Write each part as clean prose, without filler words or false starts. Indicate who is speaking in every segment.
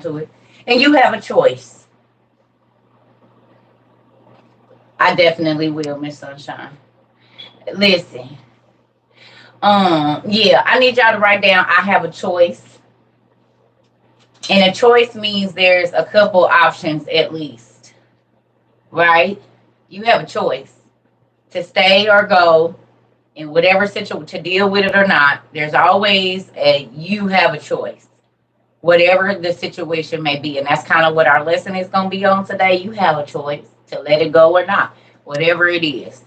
Speaker 1: to it. And you have a choice. I definitely will, Miss Sunshine. Listen, yeah, I need y'all to write down I have a choice. And a choice means there's a couple options at least, right? You have a choice to stay or go in whatever situation, to deal with it or not. There's always you have a choice, whatever the situation may be. And that's kind of what our lesson is going to be on today. You have a choice to let it go or not, whatever it is.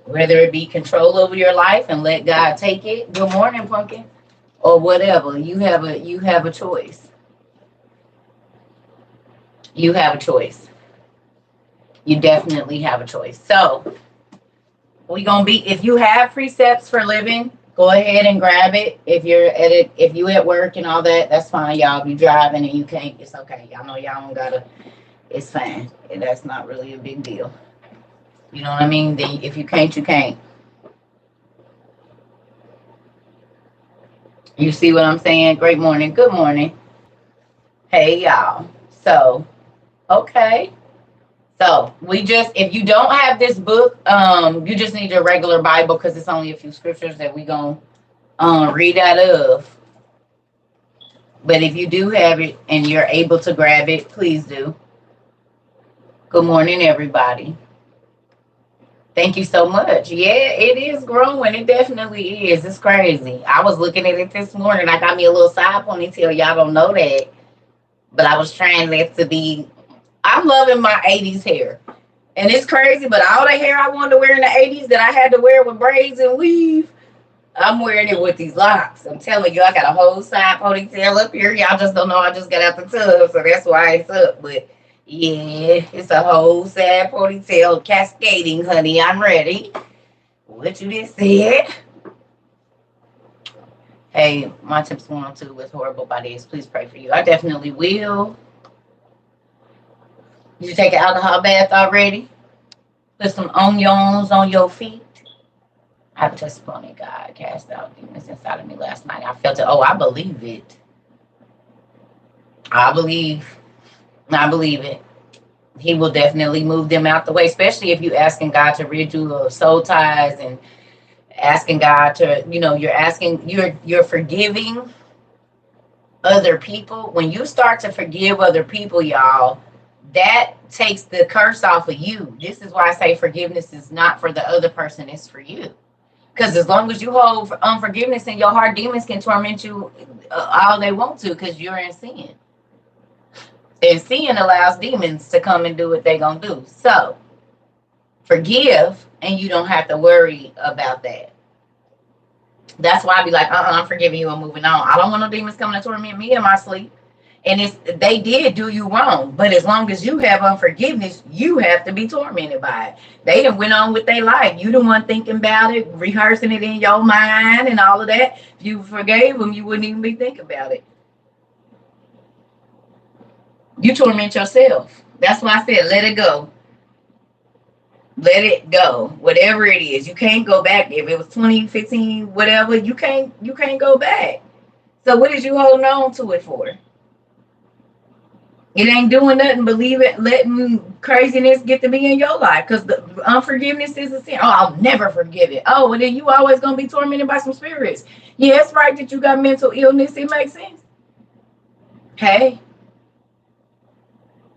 Speaker 1: Whether it be control over your life and let God take it. Good morning, pumpkin. Or whatever. You have a choice. You have a choice. You definitely have a choice. So we gonna be, if you have precepts for living, go ahead and grab it. If you're at it, if you at work and all that, that's fine, y'all. If you driving and you can't, it's okay. Y'all know y'all don't gotta, it's fine. That's not really a big deal. You know what I mean? Then if you can't, you can't. You see what I'm saying? Great morning. Good morning. Hey y'all. So, okay. So we just, if you don't have this book, you just need your regular Bible because it's only a few scriptures that we gonna read out of. But if you do have it and you're able to grab it, please do. Good morning, everybody. Thank you so much. Yeah, it is growing. It definitely is. It's crazy. I was looking at it this morning. I got me a little side ponytail. Y'all don't know that. But I was trying that to be. I'm loving my 80s hair. And it's crazy, but all the hair I wanted to wear in the 80s that I had to wear with braids and weave, I'm wearing it with these locks. I'm telling you, I got a whole side ponytail up here. Y'all just don't know I just got out the tub, so that's why it's up. But yeah, it's a whole side ponytail cascading, honey. I'm ready. What you just said. Hey, my tips 102 with horrible bodies. Please pray for you. I definitely will. Did you take an alcohol bath already? Put some onions on your feet. I have a testimony. God cast out demons inside of me last night. I felt it. Oh, I believe it. I believe. I believe it. He will definitely move them out the way, especially if you're asking God to rid you of soul ties and asking God to, you're forgiving other people. When you start to forgive other people, y'all, that takes the curse off of you. This is why I say forgiveness is not for the other person, it's for you. Because as long as you hold unforgiveness in your heart, demons can torment you all they want to because you're in sin. And sin allows demons to come and do what they're going to do. So, forgive and you don't have to worry about that. That's why I be like, I'm forgiving you, I'm moving on. I don't want no demons coming to torment me in my sleep. And they did do you wrong, but as long as you have unforgiveness, you have to be tormented by it. They done went on with their life. You the one thinking about it, rehearsing it in your mind and all of that. If you forgave them, you wouldn't even be thinking about it. You torment yourself. That's why I said, let it go. Let it go. Whatever it is, you can't go back. If it was 2015, whatever, you can't go back. So what is you holding on to it for? It ain't doing nothing but letting craziness get to be in your life because the unforgiveness is a sin. Oh, I'll never forgive it. Oh, well, then you always going to be tormented by some spirits. Yeah, it's right that you got mental illness. It makes sense. Hey,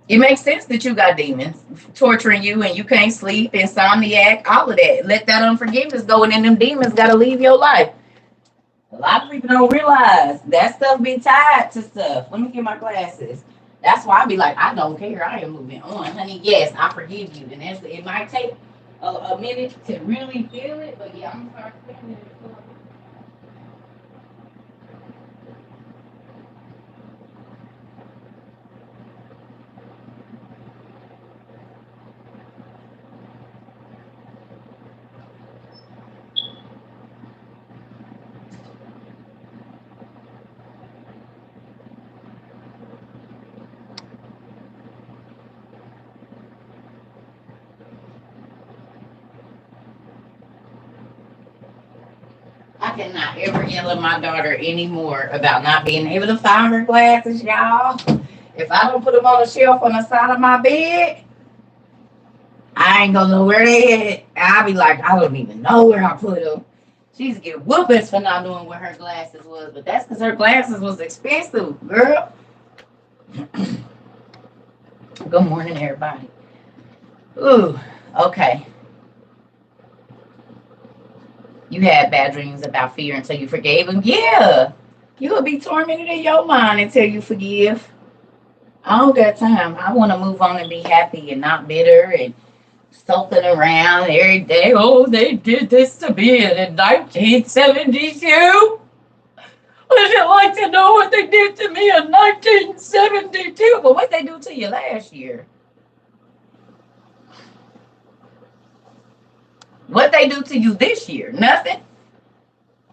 Speaker 1: it makes sense that you got demons torturing you and you can't sleep, insomniac, all of that. Let that unforgiveness go and then them demons got to leave your life. A lot of people don't realize that stuff be tied to stuff. Let me get my glasses. That's why I be like, I don't care. I am moving on, honey. Yes, I forgive you, and it might take a minute to really feel it, but yeah, I'm gonna start feeling it. I cannot ever yell at my daughter anymore about not being able to find her glasses, y'all. If I don't put them on the shelf on the side of my bed, I ain't gonna know where they at. I'll be like, I don't even know where I put them. She used to get whoopings for not knowing where her glasses was, but that's because her glasses was expensive, girl. Good morning, everybody. Ooh, okay. You had bad dreams about fear until you forgave him. Yeah, you will be tormented in your mind until you forgive. I don't got time. I want to move on and be happy and not bitter and sulking around every day. Oh, they did this to me in 1972. Would you like to know what they did to me in 1972? But what they do to you last year? What they do to you this year? Nothing.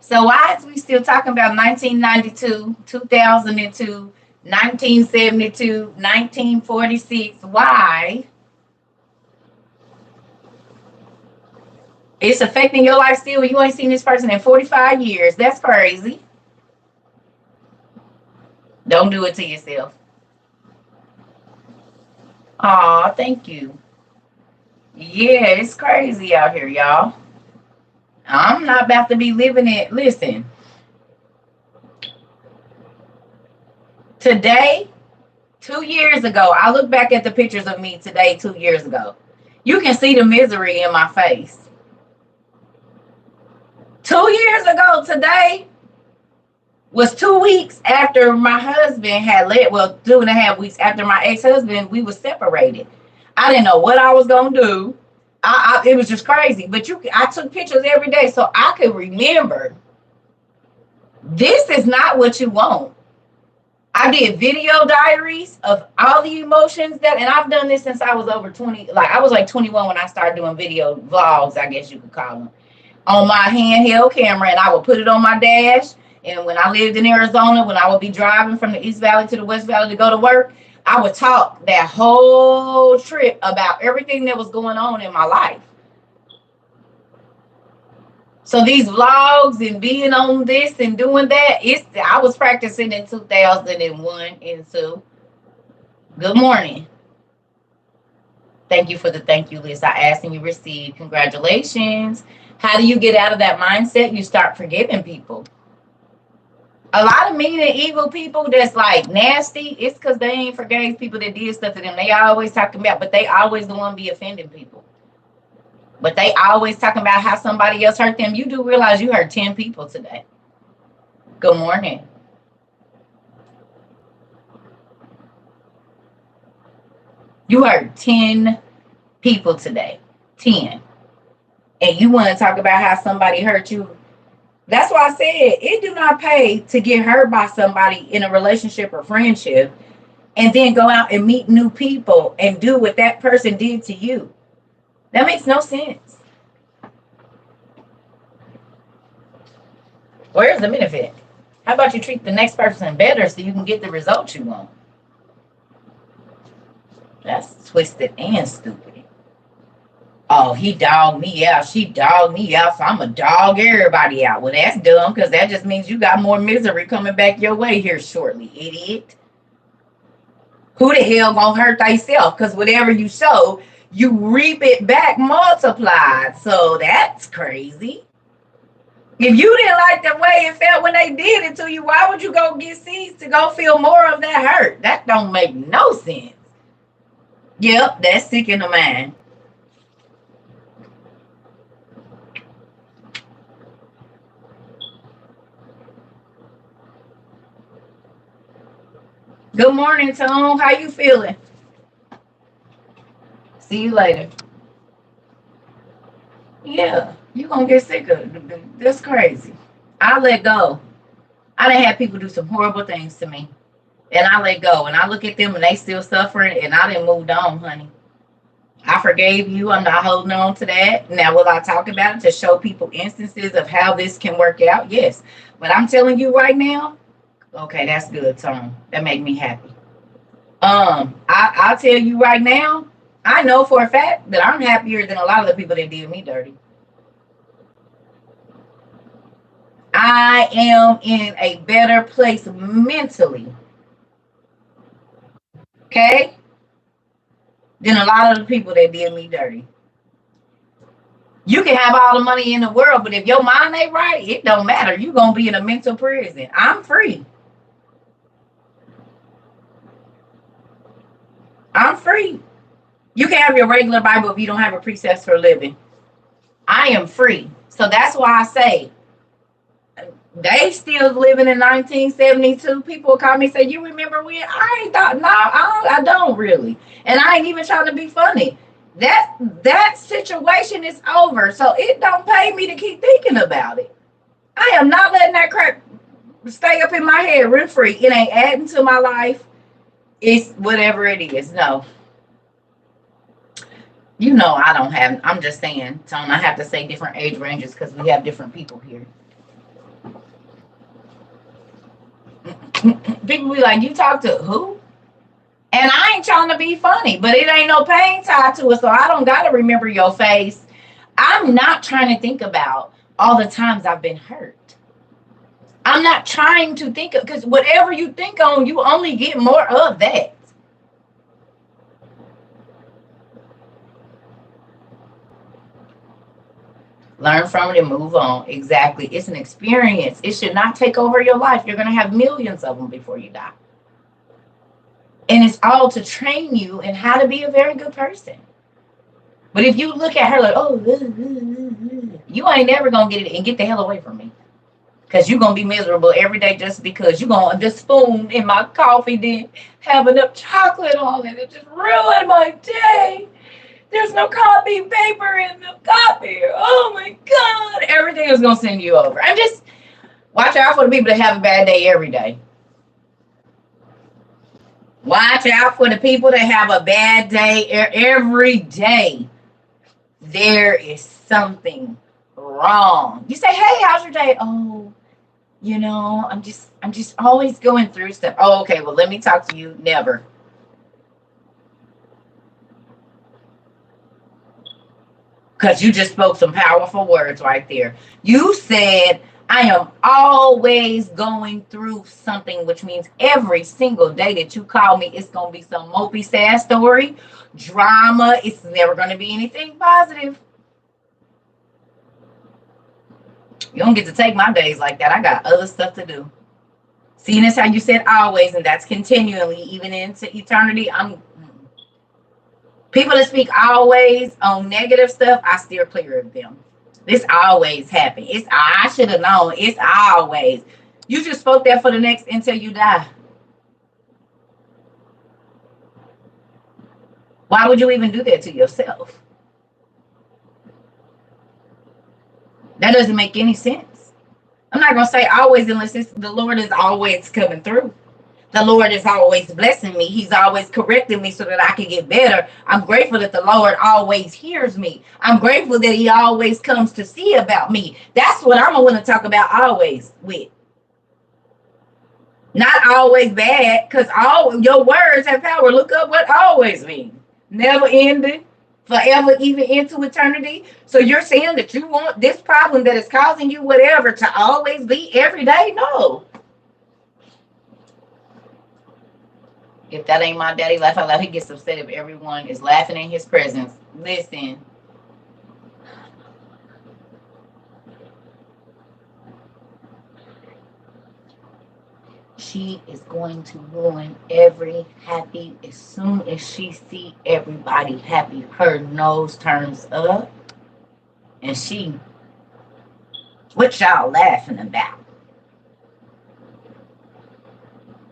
Speaker 1: So why is we still talking about 1992, 2002, 1972, 1946? Why? It's affecting your life still. You ain't seen this person in 45 years. That's crazy. Don't do it to yourself. Aw, thank you. Yeah, it's crazy out here, y'all. I'm not about to be living it. Listen, today, 2 years ago, I look back at the pictures of me today, 2 years ago. You can see the misery in my face. 2 years ago today was 2 weeks after my husband had left. Well, 2.5 weeks after my ex-husband, we were separated. I didn't know what I was gonna do. It was just crazy. But I took pictures every day so I could remember. This is not what you want. I did video diaries of all the emotions and I've done this since I was over 20. Like I was like 21 when I started doing video vlogs, I guess you could call them, on my handheld camera, and I would put it on my dash. And when I lived in Arizona, when I would be driving from the East Valley to the West Valley to go to work, I would talk that whole trip about everything that was going on in my life. So these vlogs and being on this and doing that, I was practicing in 2001 and 2. Good morning. Thank you for the thank you list. I asked and you received. Congratulations. How do you get out of that mindset? You start forgiving people. A lot of mean and evil people that's like nasty, it's because they ain't forgave people that did stuff to them. They always talking about, but they always the one be offending people. But they always talking about how somebody else hurt them. You do realize you hurt 10 people today. Good morning. You hurt 10 people today. 10. And you want to talk about how somebody hurt you. That's why I said it do not pay to get hurt by somebody in a relationship or friendship and then go out and meet new people and do what that person did to you. That makes no sense. Where's the benefit? How about you treat the next person better so you can get the results you want? That's twisted and stupid. Oh, he dogged me out. She dogged me out. So I'm going to dog everybody out. Well, that's dumb because that just means you got more misery coming back your way here shortly, idiot. Who the hell going to hurt thyself? Because whatever you sow, you reap it back multiplied. So that's crazy. If you didn't like the way it felt when they did it to you, why would you go get seeds to go feel more of that hurt? That don't make no sense. Yep, that's sick in the mind. Good morning, Tom. How you feeling? See you later. Yeah, you gonna get sick of it. That's crazy. I let go. I done had people do some horrible things to me. And I let go. And I look at them and they still suffering. And I done moved on, honey. I forgave you. I'm not holding on to that. Now, will I talk about it to show people instances of how this can work out? Yes. But I'm telling you right now, okay, that's good, Tom. That make me happy. I'll tell you right now, I know for a fact that I'm happier than a lot of the people that did me dirty. I am in a better place mentally, okay, than a lot of the people that did me dirty. You can have all the money in the world, but if your mind ain't right, it don't matter. You're going to be in a mental prison. I'm free. I'm free. You can have your regular Bible if you don't have a precepts for a living. I am free. So that's why I say they still living in 1972. People call me and say, you remember when? I ain't thought, no, I don't really. And I ain't even trying to be funny. That situation is over. So it don't pay me to keep thinking about it. I am not letting that crap stay up in my head rent free. It ain't adding to my life. It's whatever it is. No. You know I don't have, I'm just saying, Tone, I have to say different age ranges because we have different people here. People be like, you talk to who? And I ain't trying to be funny, but it ain't no pain tied to it, so I don't got to remember your face. I'm not trying to think about all the times I've been hurt. I'm not trying to think of, because whatever you think on, you only get more of that. Learn from it and move on. Exactly. It's an experience. It should not take over your life. You're going to have millions of them before you die. And it's all to train you in how to be a very good person. But if you look at her like, oh, you ain't never going to get it and get the hell away from me. Because you're going to be miserable every day just because you're going to, this spoon in my coffee didn't have enough chocolate on it. It just ruined my day. There's no copy paper in the coffee. Oh my God. Everything is going to send you over. I'm just, watch out for the people that have a bad day every day. Watch out for the people that have a bad day every day. There is something wrong. You say, hey, how's your day? Oh, you know, I'm just always going through stuff. Oh, okay, well, let me talk to you. Never. Because you just spoke some powerful words right there. You said, I am always going through something, which means every single day that you call me, it's going to be some mopey, sad story, drama. It's never going to be anything positive. You don't get to take my days like that. I got other stuff to do. See, that's how you said always, and that's continually, even into eternity. People that speak always on negative stuff, I steer clear of them. This always happens. I should have known. It's always. You just spoke that for the next until you die. Why would you even do that to yourself? That doesn't make any sense. I'm not going to say always unless the Lord is always coming through. The Lord is always blessing me. He's always correcting me so that I can get better. I'm grateful that the Lord always hears me. I'm grateful that he always comes to see about me. That's what I'm going to talk about always with. Not always bad, because all your words have power. Look up what always means. Never ending, forever, even into eternity. So you're saying that you want this problem that is causing you whatever to always be every day? No. If that ain't my daddy laugh out loud, he gets upset if everyone is laughing in his presence. Listen. She is going to ruin every happy as soon as she see everybody happy. Her nose turns up. And she, what y'all laughing about?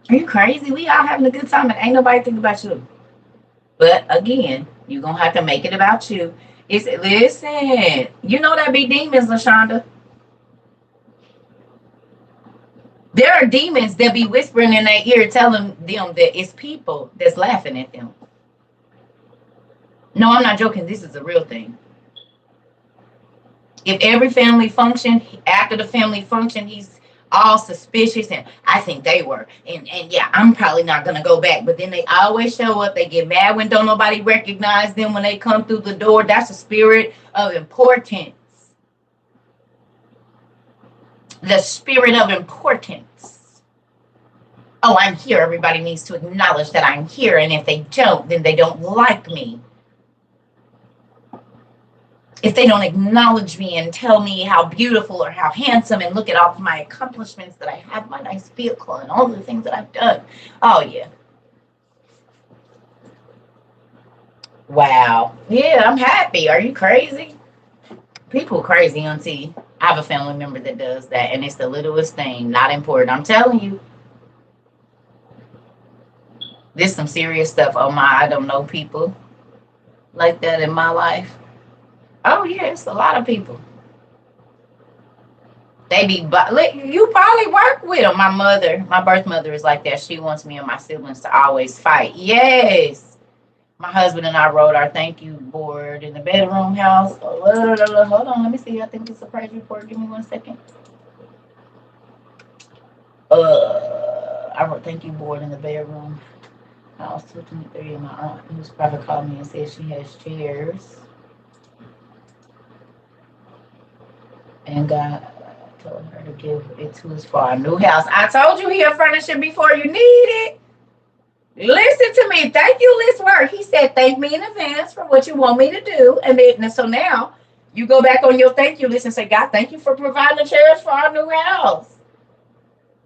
Speaker 1: Are you crazy? We all having a good time and ain't nobody thinking about you. But again, you're going to have to make it about you. Listen, you know that be demons, LaShonda. There are demons that be whispering in their ear telling them that it's people that's laughing at them. No, I'm not joking. This is a real thing. If every family function, after the family function, he's all suspicious and I think they were and yeah, I'm probably not gonna go back, but then they always show up. They get mad when don't nobody recognize them when they come through the door. That's a spirit of importance. The spirit of importance. Oh, I'm here. Everybody needs to acknowledge that I'm here. And if they don't, then they don't like me. If they don't acknowledge me and tell me how beautiful or how handsome and look at all of my accomplishments that I have, my nice vehicle and all the things that I've done. Oh, yeah. Wow. Yeah, I'm happy. Are you crazy? People crazy, auntie. I have a family member that does that, and it's the littlest thing, not important. I'm telling you. There's some serious stuff. Oh my, I don't know people like that in my life. Oh yeah, it's a lot of people. They be, you probably work with them. My birth mother is like that. She wants me and my siblings to always fight. Yes. My husband and I wrote our thank you board in the bedroom house. Hold on, let me see. I think it's a praise report. Give me 1 second. I wrote thank you board in the bedroom house 223, and my aunt, who's probably called me and said she has chairs. And God told her to give it to us for our new house. I told you he'll furnish it before you need it. Listen to me. Thank you, list work. He said, thank me in advance for what you want me to do. And so now you go back on your thank you list and say, God, thank you for providing the chairs for our new house.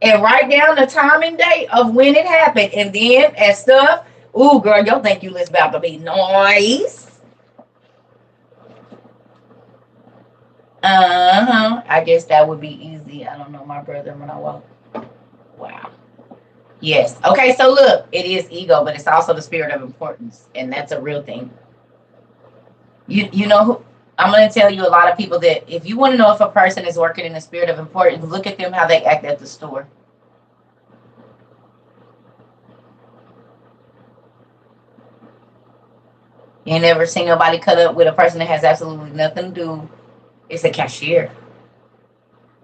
Speaker 1: And write down the time and date of when it happened. And then as stuff, ooh, girl, your thank you list about to be nice. I guess that would be easy. I don't know, my brother when I walk. Wow. Yes. Okay, so look, it is ego, but it's also the spirit of importance, and that's a real thing. You know who I'm going to tell you a lot of people that if you want to know if a person is working in the spirit of importance, look at them how they act at the store. You ain't never seen nobody cut up with a person that has absolutely nothing to do. It's a cashier.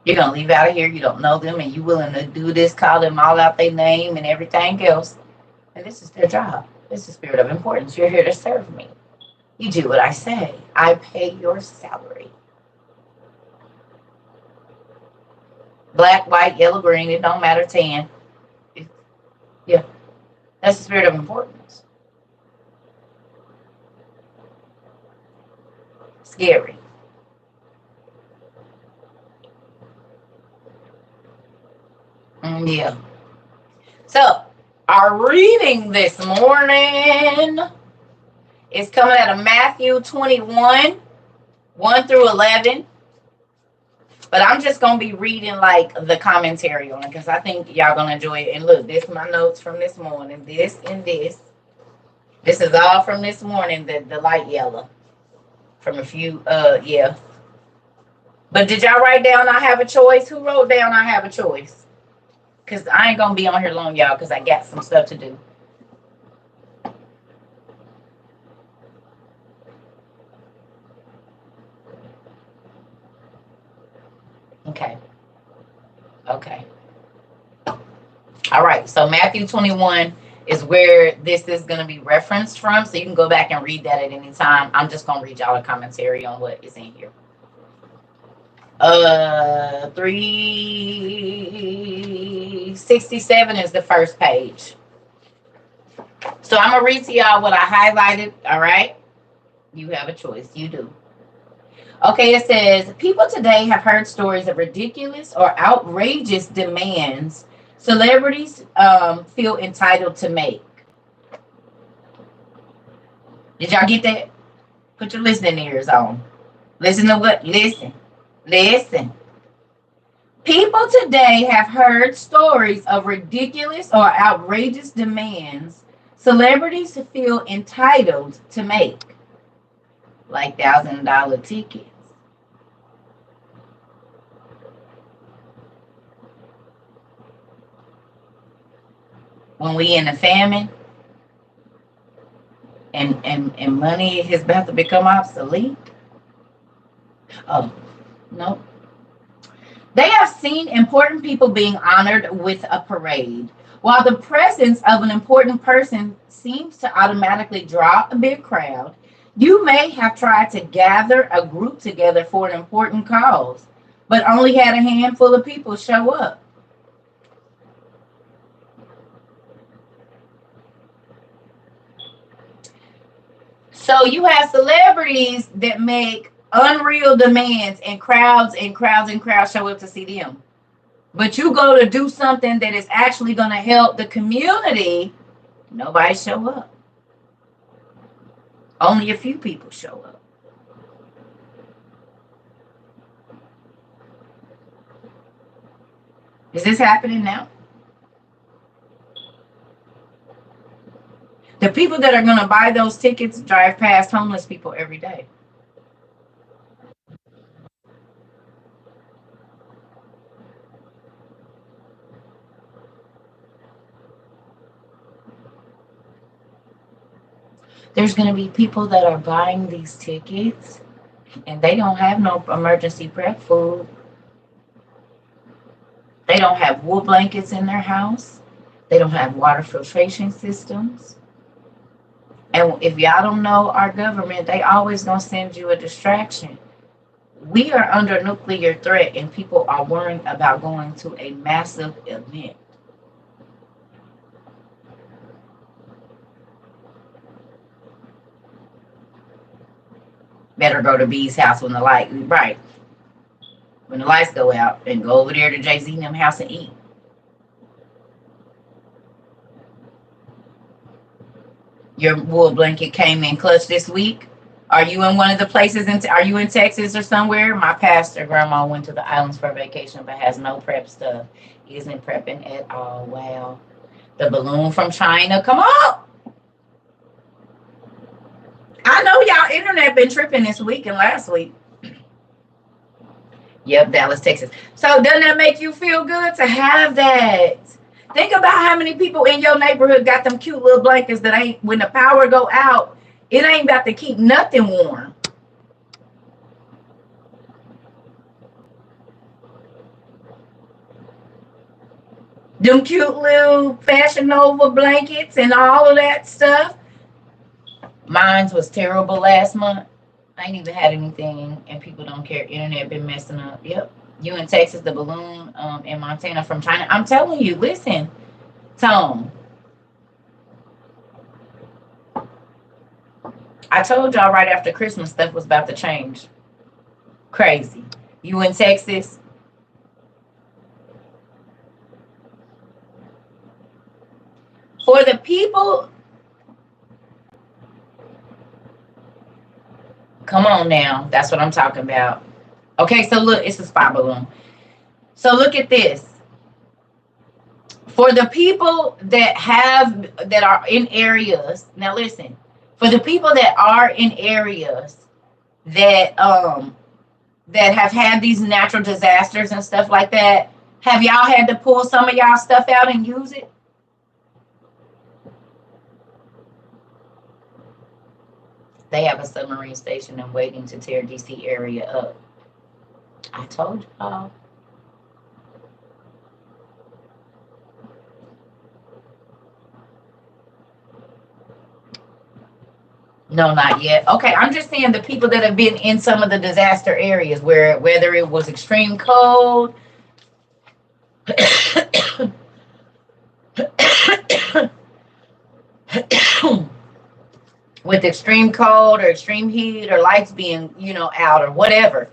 Speaker 1: You're going to leave out of here. You don't know them, and you willing to do this, call them all out their name and everything else. And this is their job. This is the spirit of importance. You're here to serve me. You do what I say. I pay your salary. Black, white, yellow, green, it don't matter, tan. Yeah, that's the spirit of importance. Scary. Yeah. So, our reading this morning is coming out of Matthew 21, 1 through 11. But I'm just going to be reading like the commentary on it because I think y'all going to enjoy it. And look, this is my notes from this morning. This and this. This is all from this morning, the light yellow. From a few, yeah. But did y'all write down I have a choice? Who wrote down I have a choice? Because I ain't going to be on here long, y'all, because I got some stuff to do. Okay. Okay. All right. So Matthew 21 is where this is going to be referenced from. So you can go back and read that at any time. I'm just going to read y'all a commentary on what is in here. 367 is the first page. So I'm going to read to y'all what I highlighted. All right. You have a choice. You do. Okay, it says, people today have heard stories of ridiculous or outrageous demands celebrities feel entitled to make. Did y'all get that? Put your listening ears on. Listen to what? Listen. People today have heard stories of ridiculous or outrageous demands celebrities feel entitled to make. Like $1,000 tickets. When we in a famine and money is about to become obsolete. Oh, no. They have seen important people being honored with a parade. While the presence of an important person seems to automatically draw a big crowd, you may have tried to gather a group together for an important cause. but only had a handful of people show up. So you have celebrities that make unreal demands, and crowds and crowds and crowds show up to see them. But you go to do something that is actually going to help the community, nobody show up. Only a few people show up. Is this happening now? The people that are going to buy those tickets drive past homeless people every day. There's going to be people that are buying these tickets and they don't have no emergency prep food. They don't have wool blankets in their house. They don't have water filtration systems. And if y'all don't know our government, they always going to send you a distraction. We are under nuclear threat and people are worrying about going to a massive event. Better go to B's house when the light, right, when the lights go out, and go over there to Jay-Z and them house and eat. Your wool blanket came in clutch this week. Are you in one of the places? Are you in Texas or somewhere? My pastor grandma went to the islands for vacation, but has no prep stuff. Isn't prepping at all. Wow. The balloon from China. Come on. I know y'all internet been tripping this week and last week. Yep, Dallas, Texas. So doesn't that make you feel good to have that? Think about how many people in your neighborhood got them cute little blankets that ain't, when the power go out, it ain't about to keep nothing warm. Them cute little Fashion Nova blankets and all of that stuff. Mine was terrible last month. I ain't even had anything, and people don't care. Internet been messing up. Yep. You in Texas, the balloon in Montana from China. I'm telling you, listen, Tone. I told y'all right after Christmas stuff was about to change. Crazy. You in Texas? For the people, come on now. That's what I'm talking about. Okay, so look, it's a spy balloon. So look at this. For the people that are in areas, now listen, for the people that are in areas that have had these natural disasters and stuff like that, have y'all had to pull some of y'all stuff out and use it? They have a submarine station and waiting to tear DC area up. I told y'all. No, not yet. Okay, I'm just saying the people that have been in some of the disaster areas where whether it was extreme cold, with extreme cold or extreme heat or lights being, out or whatever.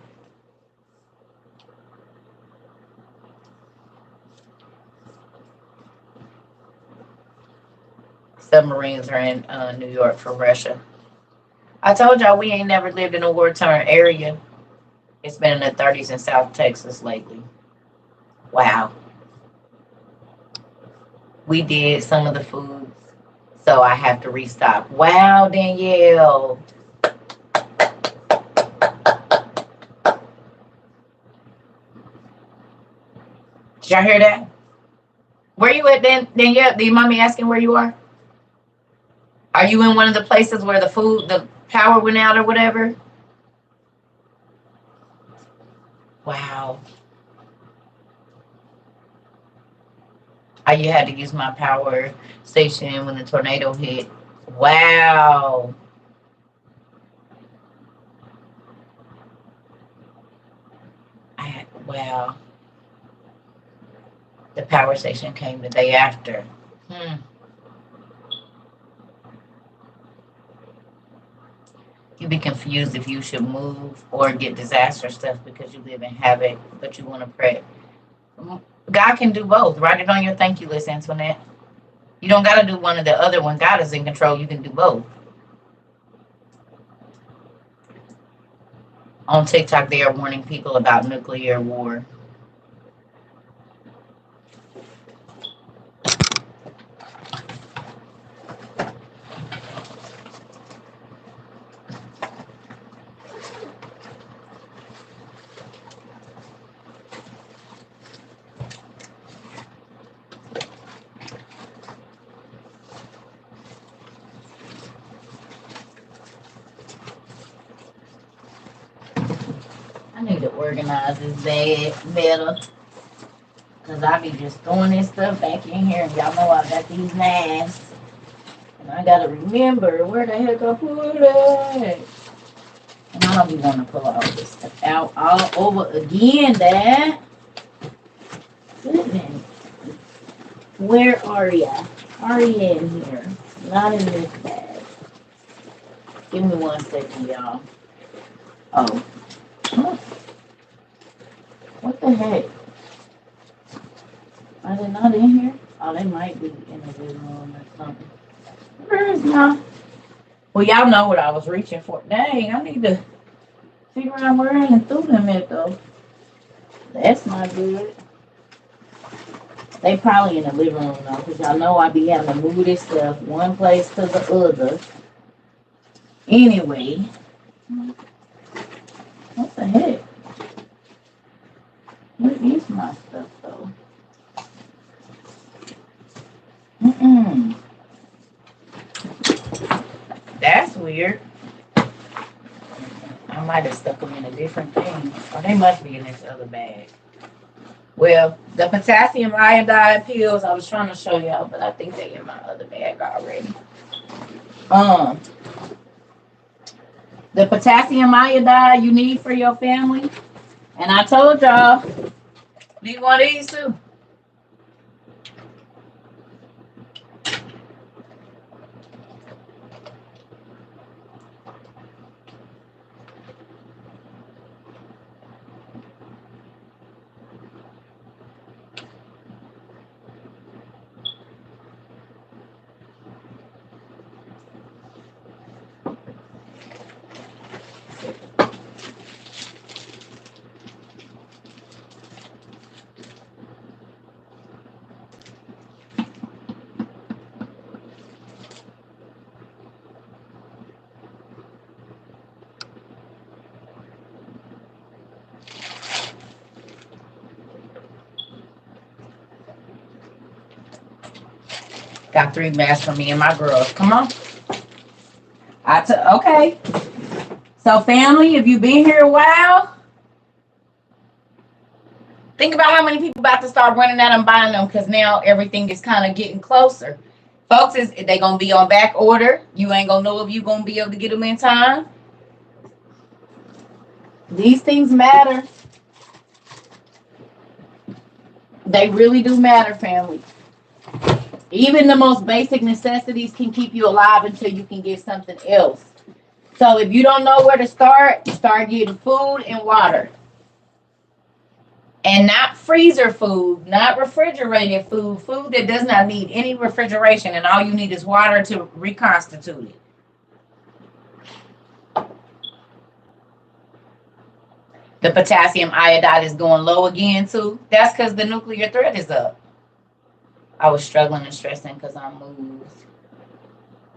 Speaker 1: Submarines are in New York for Russia. I told y'all we ain't never lived in a war-torn area. It's been in the 30s in South Texas lately. Wow. We did some of the foods, so I have to restock. Wow, Danielle. Did y'all hear that? Where you at, Danielle? Do you mind me asking where you are? Are you in one of the places where the power went out or whatever? Wow. You had to use my power station when the tornado hit. Wow. Wow. The power station came the day after. You'd be confused if you should move or get disaster stuff because you live in havoc, but you want to pray. God can do both. Write it on your thank you list, Antoinette. You don't got to do one or the other. When God is in control, you can do both. On TikTok, they are warning people about nuclear war. I need to organize this bag better. Because I be just throwing this stuff back in here. And y'all know I got these knives. And I got to remember where the heck I put it. And I don't be wanting to pull all this stuff out all over again, Dad. Goodness. Where are ya? Are you in here? Not in this bag. Give me 1 second, y'all. Oh. Huh. What the heck? Are they not in here? Oh, they might be in the living room or something. Where is my... Well, y'all know what I was reaching for. Dang, I need to figure out where I threw them at, though. That's not good. They probably in the living room, though, because y'all know I be having to move this stuff one place to the other. Anyway. What the heck? Where is my stuff, though? That's weird. I might have stuck them in a different thing. Or they must be in this other bag. Well, the potassium iodide pills I was trying to show y'all, but I think they're in my other bag already. The potassium iodide you need for your family. And I told y'all, need one of these too. Got 3 masks for me and my girls. Come on. Okay. So family, if you've been here a while, think about how many people about to start running out and buying them because now everything is kind of getting closer. Folks, they going to be on back order. You ain't going to know if you're going to be able to get them in time. These things matter. They really do matter, family. Even the most basic necessities can keep you alive until you can get something else. So if you don't know where to start getting food and water. And not freezer food, not refrigerated food, food that does not need any refrigeration, and all you need is water to reconstitute it. The potassium iodide is going low again too. That's because the nuclear threat is up. I was struggling and stressing because I moved.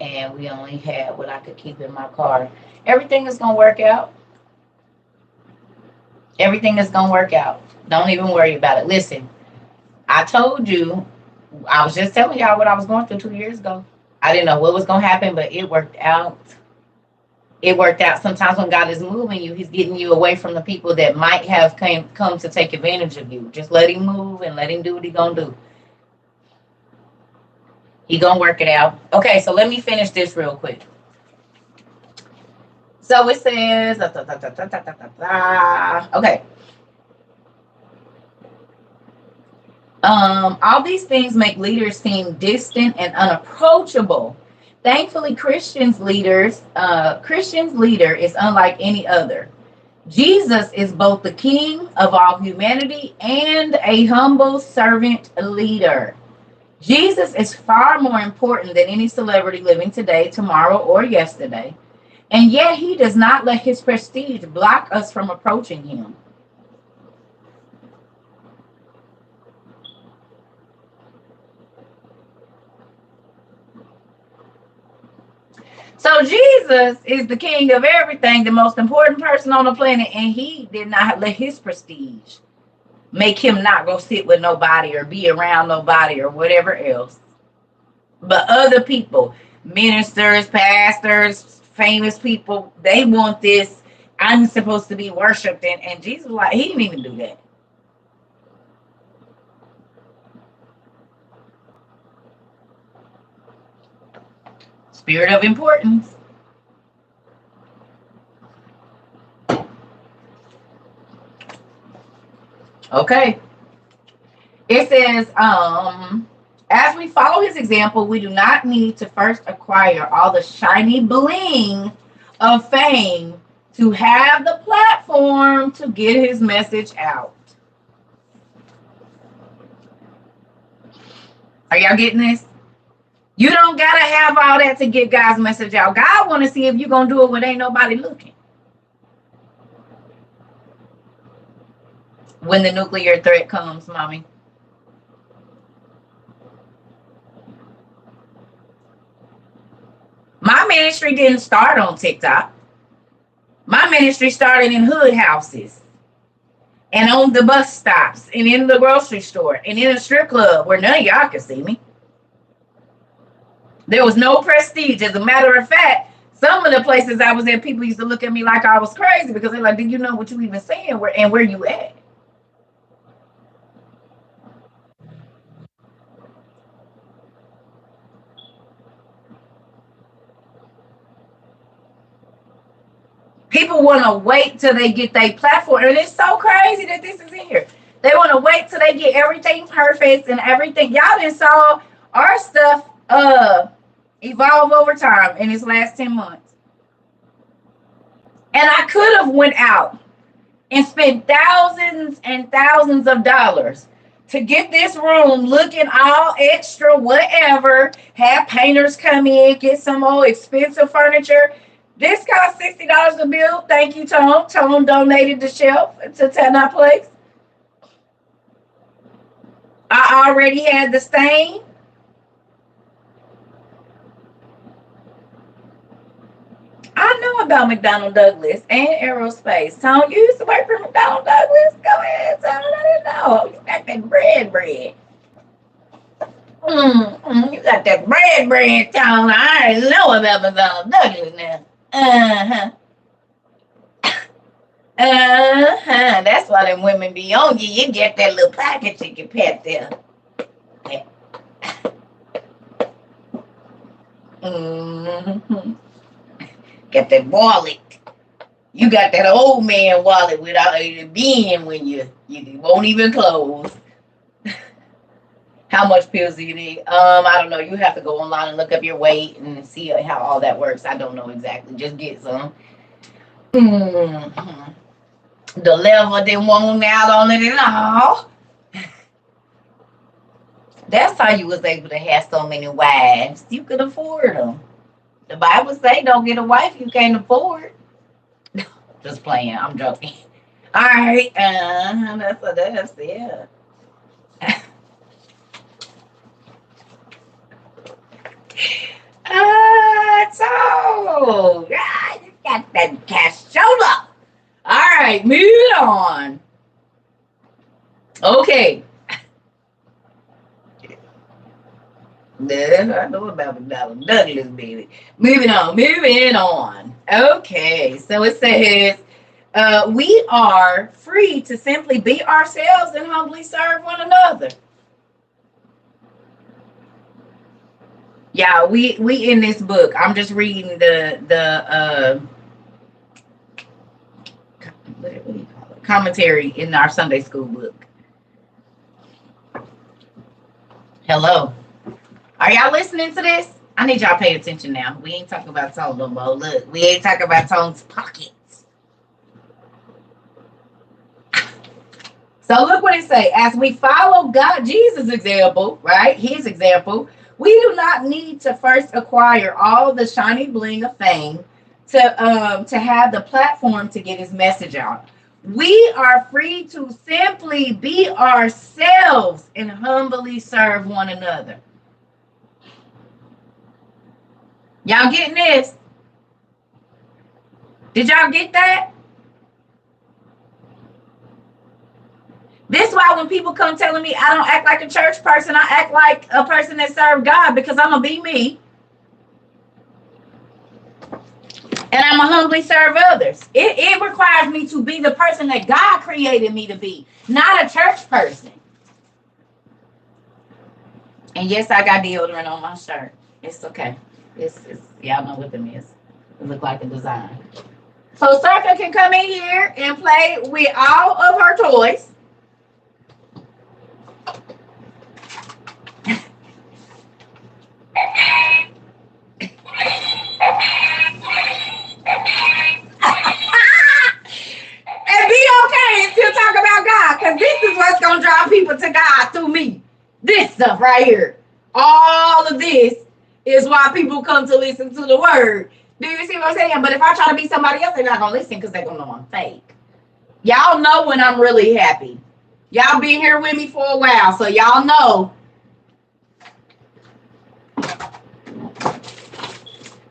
Speaker 1: And we only had what I could keep in my car. Everything is going to work out. Everything is going to work out. Don't even worry about it. Listen, I told you, I was just telling y'all what I was going through 2 years ago. I didn't know what was going to happen, but it worked out. It worked out. Sometimes when God is moving you, he's getting you away from the people that might have come to take advantage of you. Just let him move and let him do what he's going to do. He gonna work it out. Okay, so let me finish this real quick. So it says, okay. All these things make leaders seem distant and unapproachable. Thankfully, Christians leader is unlike any other. Jesus is both the king of all humanity and a humble servant leader. Jesus is far more important than any celebrity living today, tomorrow, or yesterday. And yet he does not let his prestige block us from approaching him. So Jesus is the king of everything, the most important person on the planet, and he did not let his prestige make him not go sit with nobody or be around nobody or whatever else. But other people, ministers, pastors, famous people, they want this. I'm supposed to be worshipped. And Jesus was like, he didn't even do that. Spirit of importance. Okay. It says, as we follow his example, we do not need to first acquire all the shiny bling of fame to have the platform to get his message out. Are y'all getting this? You don't gotta have all that to get God's message out. God want to see if you're gonna do it when ain't nobody looking. When the nuclear threat comes, mommy. My ministry didn't start on TikTok. My ministry started in hood houses and on the bus stops and in the grocery store and in a strip club where none of y'all could see me. There was no prestige. As a matter of fact, some of the places I was at, people used to look at me like I was crazy because they're like, "Did you know what you even saying? Where you at?" People want to wait till they get their platform, and it's so crazy that this is here. They want to wait till they get everything perfect and everything. Y'all done saw our stuff evolve over time in this last 10 months. And I could have went out and spent thousands and thousands of dollars to get this room looking all extra, whatever, have painters come in, get some old expensive furniture. This cost $60 a bill. Thank you, Tom. Tom donated the shelf to Tana Place. I already had the stain. I know about McDonnell Douglas and aerospace. Tom, you used to work for McDonnell Douglas? Go ahead, Tom. I didn't know. You got that bread. You got that bread, Tom. I already know about McDonnell Douglas now. That's why them women be on you. You get that little package you can pet there. Get that wallet. You got that old man wallet without it being when you won't even close. How much pills do you need? I don't know. You have to go online and look up your weight and see how all that works. I don't know exactly. Just get some. The level didn't want out on it at all. That's how you was able to have so many wives. You could afford them. The Bible say don't get a wife you can't afford. Just playing. I'm joking. All right. That's yeah. So yeah, you got that cashola. All right, moving on. Okay. I know about McDonnell Douglas, baby. Moving on. Okay, so it says we are free to simply be ourselves and humbly serve one another. Yeah, we in this book. I'm just reading the what do you call it? Commentary in our Sunday school book. Hello. Are y'all listening to this? I need y'all to pay attention now. We ain't talking about Tone no more. Look, we ain't talking about Tone's pockets. So look what it say. As we follow God, Jesus' example, right? His example, we do not need to first acquire all the shiny bling of fame to have the platform to get his message out. We are free to simply be ourselves and humbly serve one another. Y'all getting this? Did y'all get that? This is why when people come telling me I don't act like a church person, I act like a person that served God, because I'm going to be me. And I'm going to humbly serve others. It requires me to be the person that God created me to be, not a church person. And yes, I got deodorant on my shirt. It's okay. It's y'all know what them is. It look like a design. So Circa can come in here and play with all of her toys. And be okay and still talk about God, because this is what's going to draw people to God through me. This stuff right here. All of this is why people come to listen to the word. Do you see what I'm saying? But if I try to be somebody else, they're not going to listen because they're going to know I'm fake. Y'all know when I'm really happy. Y'all been here with me for a while, so y'all know.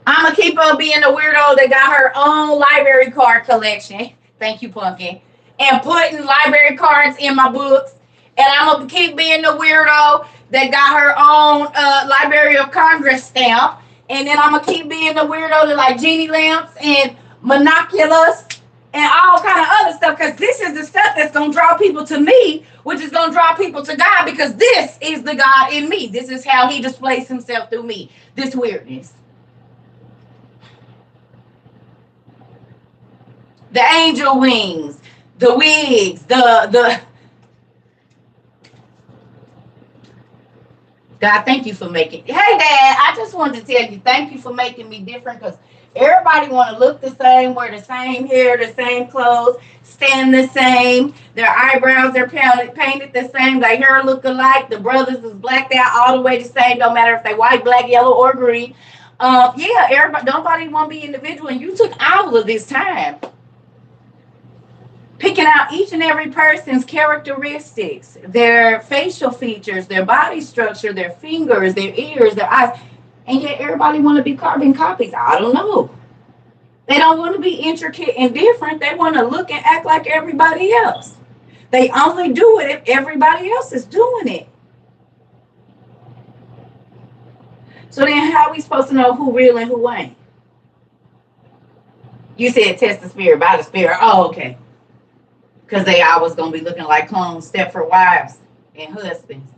Speaker 1: I'm going to keep on being the weirdo that got her own library card collection. Thank you, Pumpkin. And putting library cards in my books. And I'm going to keep being the weirdo that got her own Library of Congress stamp. And then I'm going to keep being the weirdo that like genie lamps and monoculars and all kind of other stuff. Because this is the stuff that's going to draw people to me, which is going to draw people to God, because this is the God in me. This is how he displays himself through me. This weirdness. The angel wings, the wigs, the God, thank you for making. Hey, Dad, I just wanted to tell you, thank you for making me different, because everybody want to look the same, wear the same hair, the same clothes, stand the same. Their eyebrows are painted the same. Their hair look alike. The brothers is blacked out all the way the same. Don't matter if they white, black, yellow, or green. Yeah, everybody. Nobody want to be individual, and you took all of this time picking out each and every person's characteristics, their facial features, their body structure, their fingers, their ears, their eyes, and yet everybody want to be carbon copies. I don't know. They don't want to be intricate and different. They want to look and act like everybody else. They only do it if everybody else is doing it. So then how are we supposed to know who real and who ain't? You said test the spirit by the spirit. Oh, okay. Because they always going to be looking like clones, Stepford wives and husbands,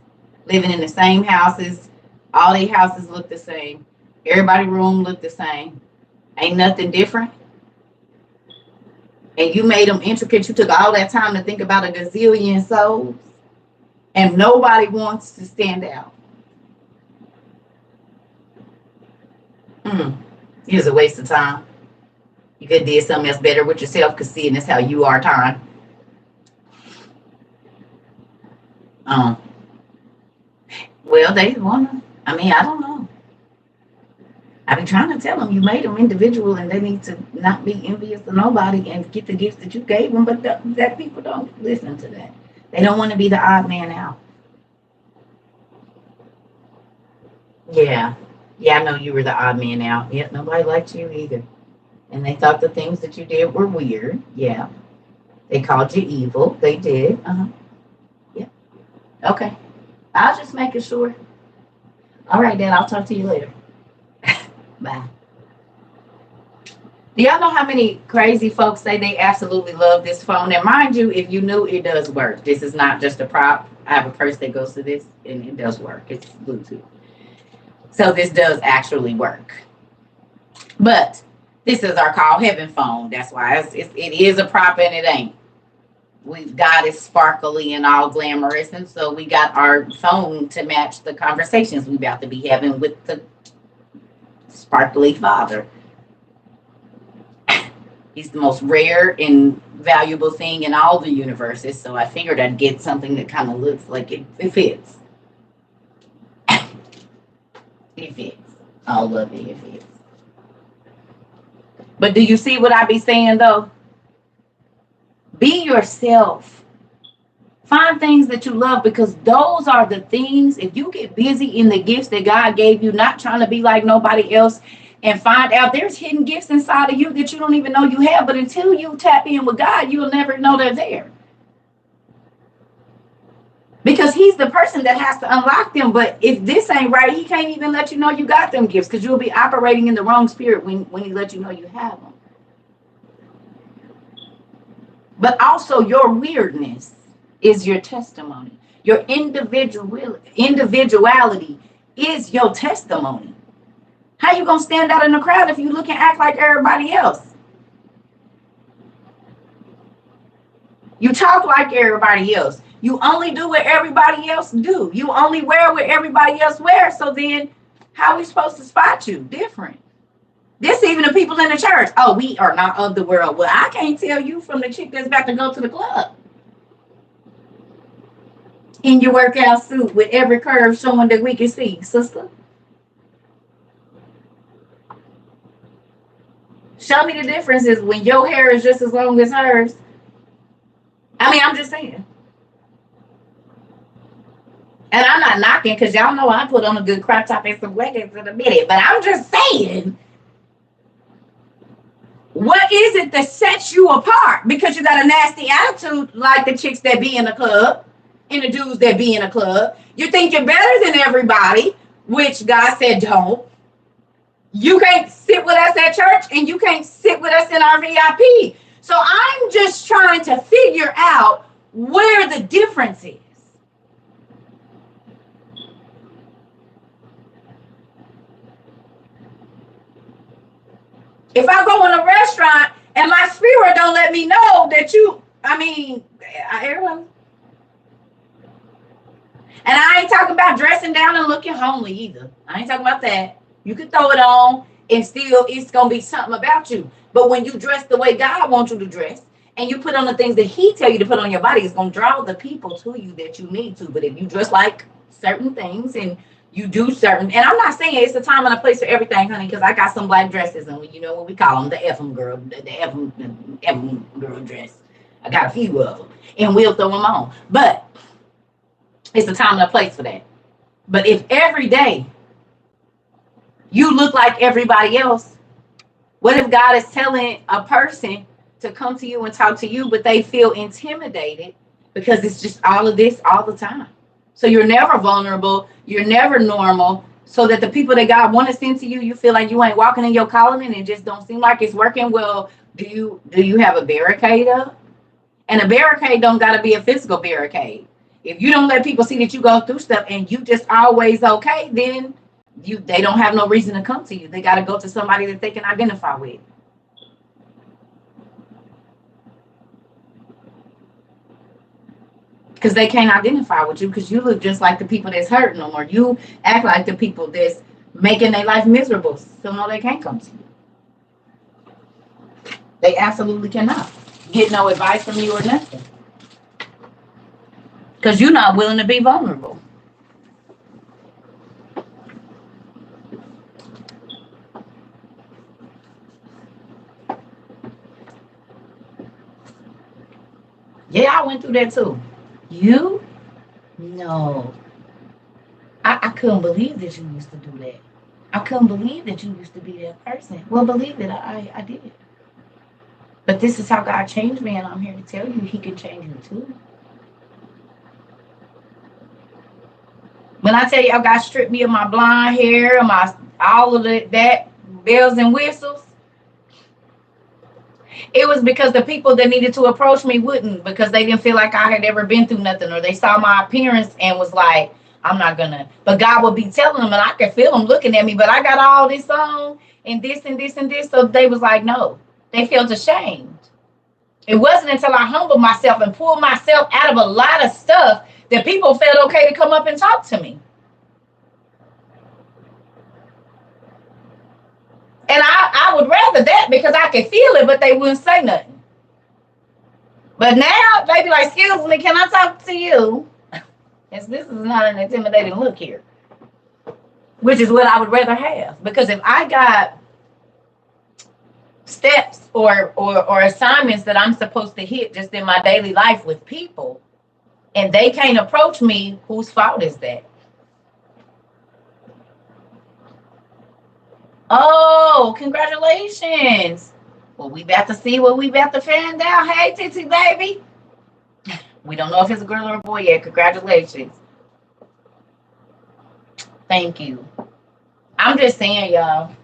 Speaker 1: living in the same houses. All these houses look the same. Everybody's room look the same. Ain't nothing different. And you made them intricate. You took all that time to think about a gazillion souls. And nobody wants to stand out. It was a waste of time. You could have did something else better with yourself, because seeing is how you are time. Well, they wanna. I mean, I don't know. I've been trying to tell them you made them individual, and they need to not be envious of nobody and get the gifts that you gave them. But that people don't listen to that. They don't want to be the odd man out. Yeah, I know you were the odd man out. Yep, nobody liked you either, and they thought the things that you did were weird. Yeah, they called you evil. They did. Yeah. Okay. I was just making sure. All right, then. I'll talk to you later. Bye. Do y'all know how many crazy folks say they absolutely love this phone? And mind you, if you knew, it does work. This is not just a prop. I have a purse that goes to this, and it does work. It's Bluetooth. So this does actually work. But this is our Call Heaven phone. That's why it is a prop and it ain't. We've got it sparkly and all glamorous, and so we got our phone to match the conversations we about to be having with the sparkly father. He's the most rare and valuable thing in all the universes, so I figured I'd get something that kind of looks like it fits. It fits. All of it fits. But do you see what I be saying though? Be yourself. Find things that you love, because those are the things, if you get busy in the gifts that God gave you, not trying to be like nobody else, and find out there's hidden gifts inside of you that you don't even know you have. But until you tap in with God, you'll never know they're there. Because he's the person that has to unlock them. But if this ain't right, he can't even let you know you got them gifts, because you'll be operating in the wrong spirit when he let you know you have them. But also your weirdness is your testimony. Your individuality is your testimony. How you gonna stand out in the crowd if you look and act like everybody else? You talk like everybody else. You only do what everybody else do. You only wear what everybody else wears. So then how are we supposed to spot you different? This even the people in the church. Oh, we are not of the world. Well, I can't tell you from the chick that's about to go to the club in your workout suit with every curve showing that we can see, sister. Show me the differences when your hair is just as long as hers. I mean, I'm just saying. And I'm not knocking, because y'all know I put on a good crop top and some leggings in a minute. But I'm just saying, what is it that sets you apart? Because you got a nasty attitude like the chicks that be in the club and the dudes that be in the club. You think you're better than everybody, which God said don't. You can't sit with us at church, and you can't sit with us in our VIP. So I'm just trying to figure out where the difference is. If I go in a restaurant and my spirit don't let me know that everyone. And I ain't talking about dressing down and looking homely either. I ain't talking about that. You can throw it on and still it's going to be something about you. But when you dress the way God wants you to dress, and you put on the things that he tell you to put on your body, it's going to draw the people to you that you need to. But if you dress like certain things and you do certain, and I'm not saying it's a time and a place for everything, honey, because I got some black dresses, and you know what we call them, the FM girl, the FM girl dress. I got a few of them, and we'll throw them on. But it's a time and a place for that. But if every day you look like everybody else, what if God is telling a person to come to you and talk to you, but they feel intimidated because it's just all of this all the time? So you're never vulnerable. You're never normal. So that the people that God wants to send to you, you feel like you ain't walking in your calling and it just don't seem like it's working. Well, do you have a barricade up? And a barricade don't got to be a physical barricade. If you don't let people see that you go through stuff and you just always okay, then they don't have no reason to come to you. They got to go to somebody that they can identify with. Because they can't identify with you because you look just like the people that's hurting them, or you act like the people that's making their life miserable. So no, they can't come to you. They absolutely cannot get no advice from you or nothing. Because you're not willing to be vulnerable. Yeah, I went through that too. You? No. I couldn't believe that you used to do that. I couldn't believe that you used to be that person. Well, believe it, I did. But this is how God changed me, and I'm here to tell you he can change you too. When I tell you I got stripped me of my blonde hair, my all of that bells and whistles, it was because the people that needed to approach me wouldn't, because they didn't feel like I had ever been through nothing, or they saw my appearance and was like, I'm not gonna. But God would be telling them, and I could feel them looking at me, but I got all this on and this and this and this. So they was like, no. They felt ashamed. It wasn't until I humbled myself and pulled myself out of a lot of stuff that people felt okay to come up and talk to me. And I would rather that because I could feel it, but they wouldn't say nothing. But now they be like, excuse me, can I talk to you? This is not an intimidating look here. Which is what I would rather have. Because if I got steps or assignments that I'm supposed to hit just in my daily life with people, and they can't approach me, whose fault is that? Oh, congratulations. Well, we about to see what we about to find out. Hey, Titsy baby. We don't know if it's a girl or a boy yet. Congratulations. Thank you. I'm just saying, y'all.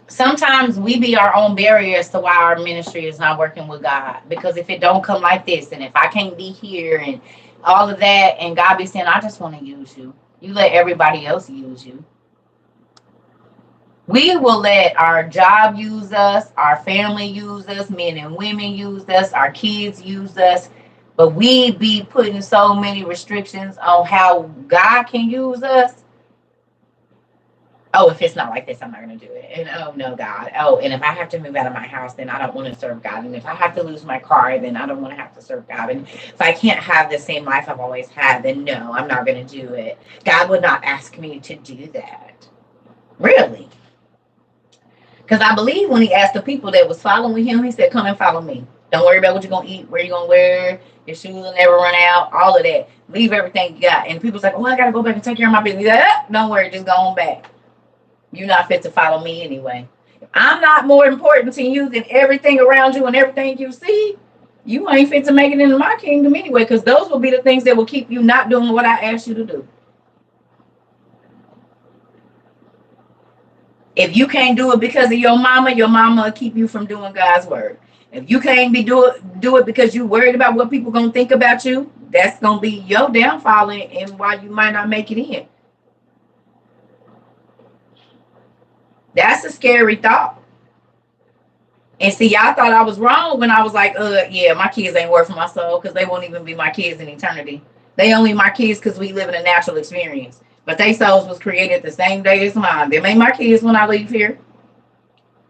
Speaker 1: Sometimes we be our own barriers to why our ministry is not working with God. Because if it don't come like this, and if I can't be here and all of that, and God be saying, I just want to use you. You let everybody else use you. We will let our job use us, our family use us, men and women use us, our kids use us. But we be putting so many restrictions on how God can use us. Oh, if it's not like this, I'm not going to do it. And oh, no, God. Oh, and if I have to move out of my house, then I don't want to serve God. And if I have to lose my car, then I don't want to have to serve God. And if I can't have the same life I've always had, then no, I'm not going to do it. God would not ask me to do that. Really? Because I believe when he asked the people that was following him, he said, come and follow me. Don't worry about what you're going to eat, where you're going to wear, your shoes will never run out, all of that. Leave everything you got. And people's like, oh, I got to go back and take care of my business. Like, don't worry, just go on back. You're not fit to follow me anyway. If I'm not more important to you than everything around you and everything you see, you ain't fit to make it into my kingdom anyway, because those will be the things that will keep you not doing what I asked you to do. If you can't do it because of your mama will keep you from doing God's word. If you can't do it because you're worried about what people gonna think about you, that's gonna be your downfall and why you might not make it in. That's a scary thought. And see, y'all thought I was wrong when I was like, yeah, my kids ain't worth my soul because they won't even be my kids in eternity. They only my kids because we live in a natural experience. But they souls was created the same day as mine. They ain't my kids when I leave here.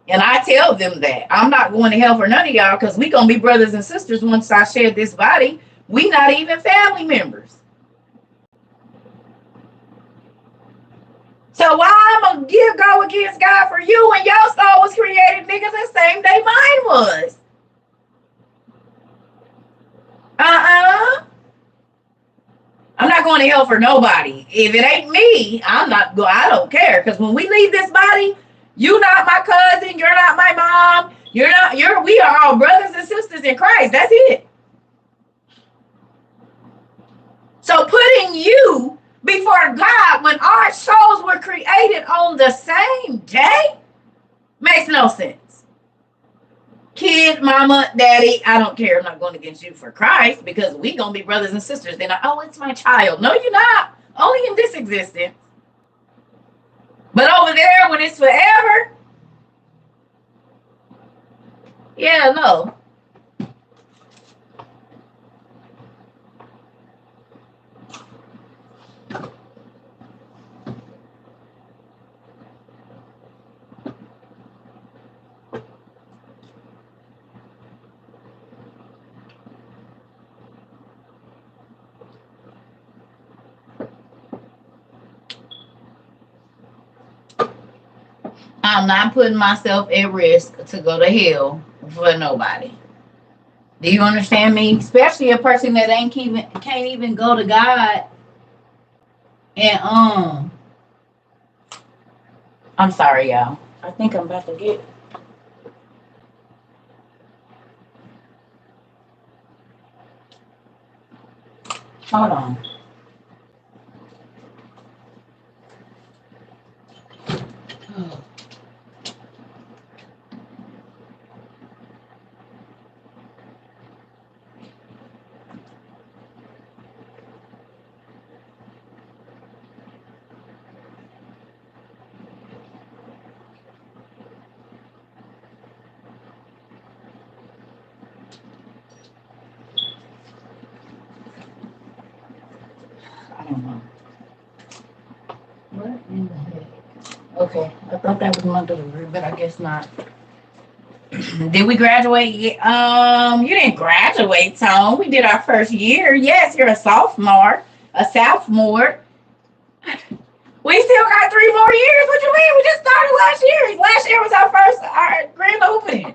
Speaker 1: And I tell them that. I'm not going to hell for none of y'all because we going to be brothers and sisters once I shed this body. We not even family members. So why I'm going to go against God for you when your soul was created, niggas, the same day mine was? I'm not going to hell for nobody. If it ain't me, I don't care. Because when we leave this body, you're not my cousin, you're not my mom, we are all brothers and sisters in Christ. That's it. So putting you before God when our souls were created on the same day makes no sense. Kid, mama, daddy, I don't care. I'm not going against you for Christ because we gonna be brothers and sisters. Then it's my child. No, you're not. Only in this existence. But over there, when it's forever, yeah, no. I'm not putting myself at risk to go to hell for nobody. Do you understand me? Especially a person that can't even go to God. And I'm sorry, y'all. I think I'm about to get. Hold on. Okay, I thought that was my delivery, but I guess not. Did we graduate yet? You didn't graduate, Tone. We did our first year. Yes, you're a sophomore. A sophomore. We still got 3 more years. What you mean? We just started last year. Last year was our grand opening.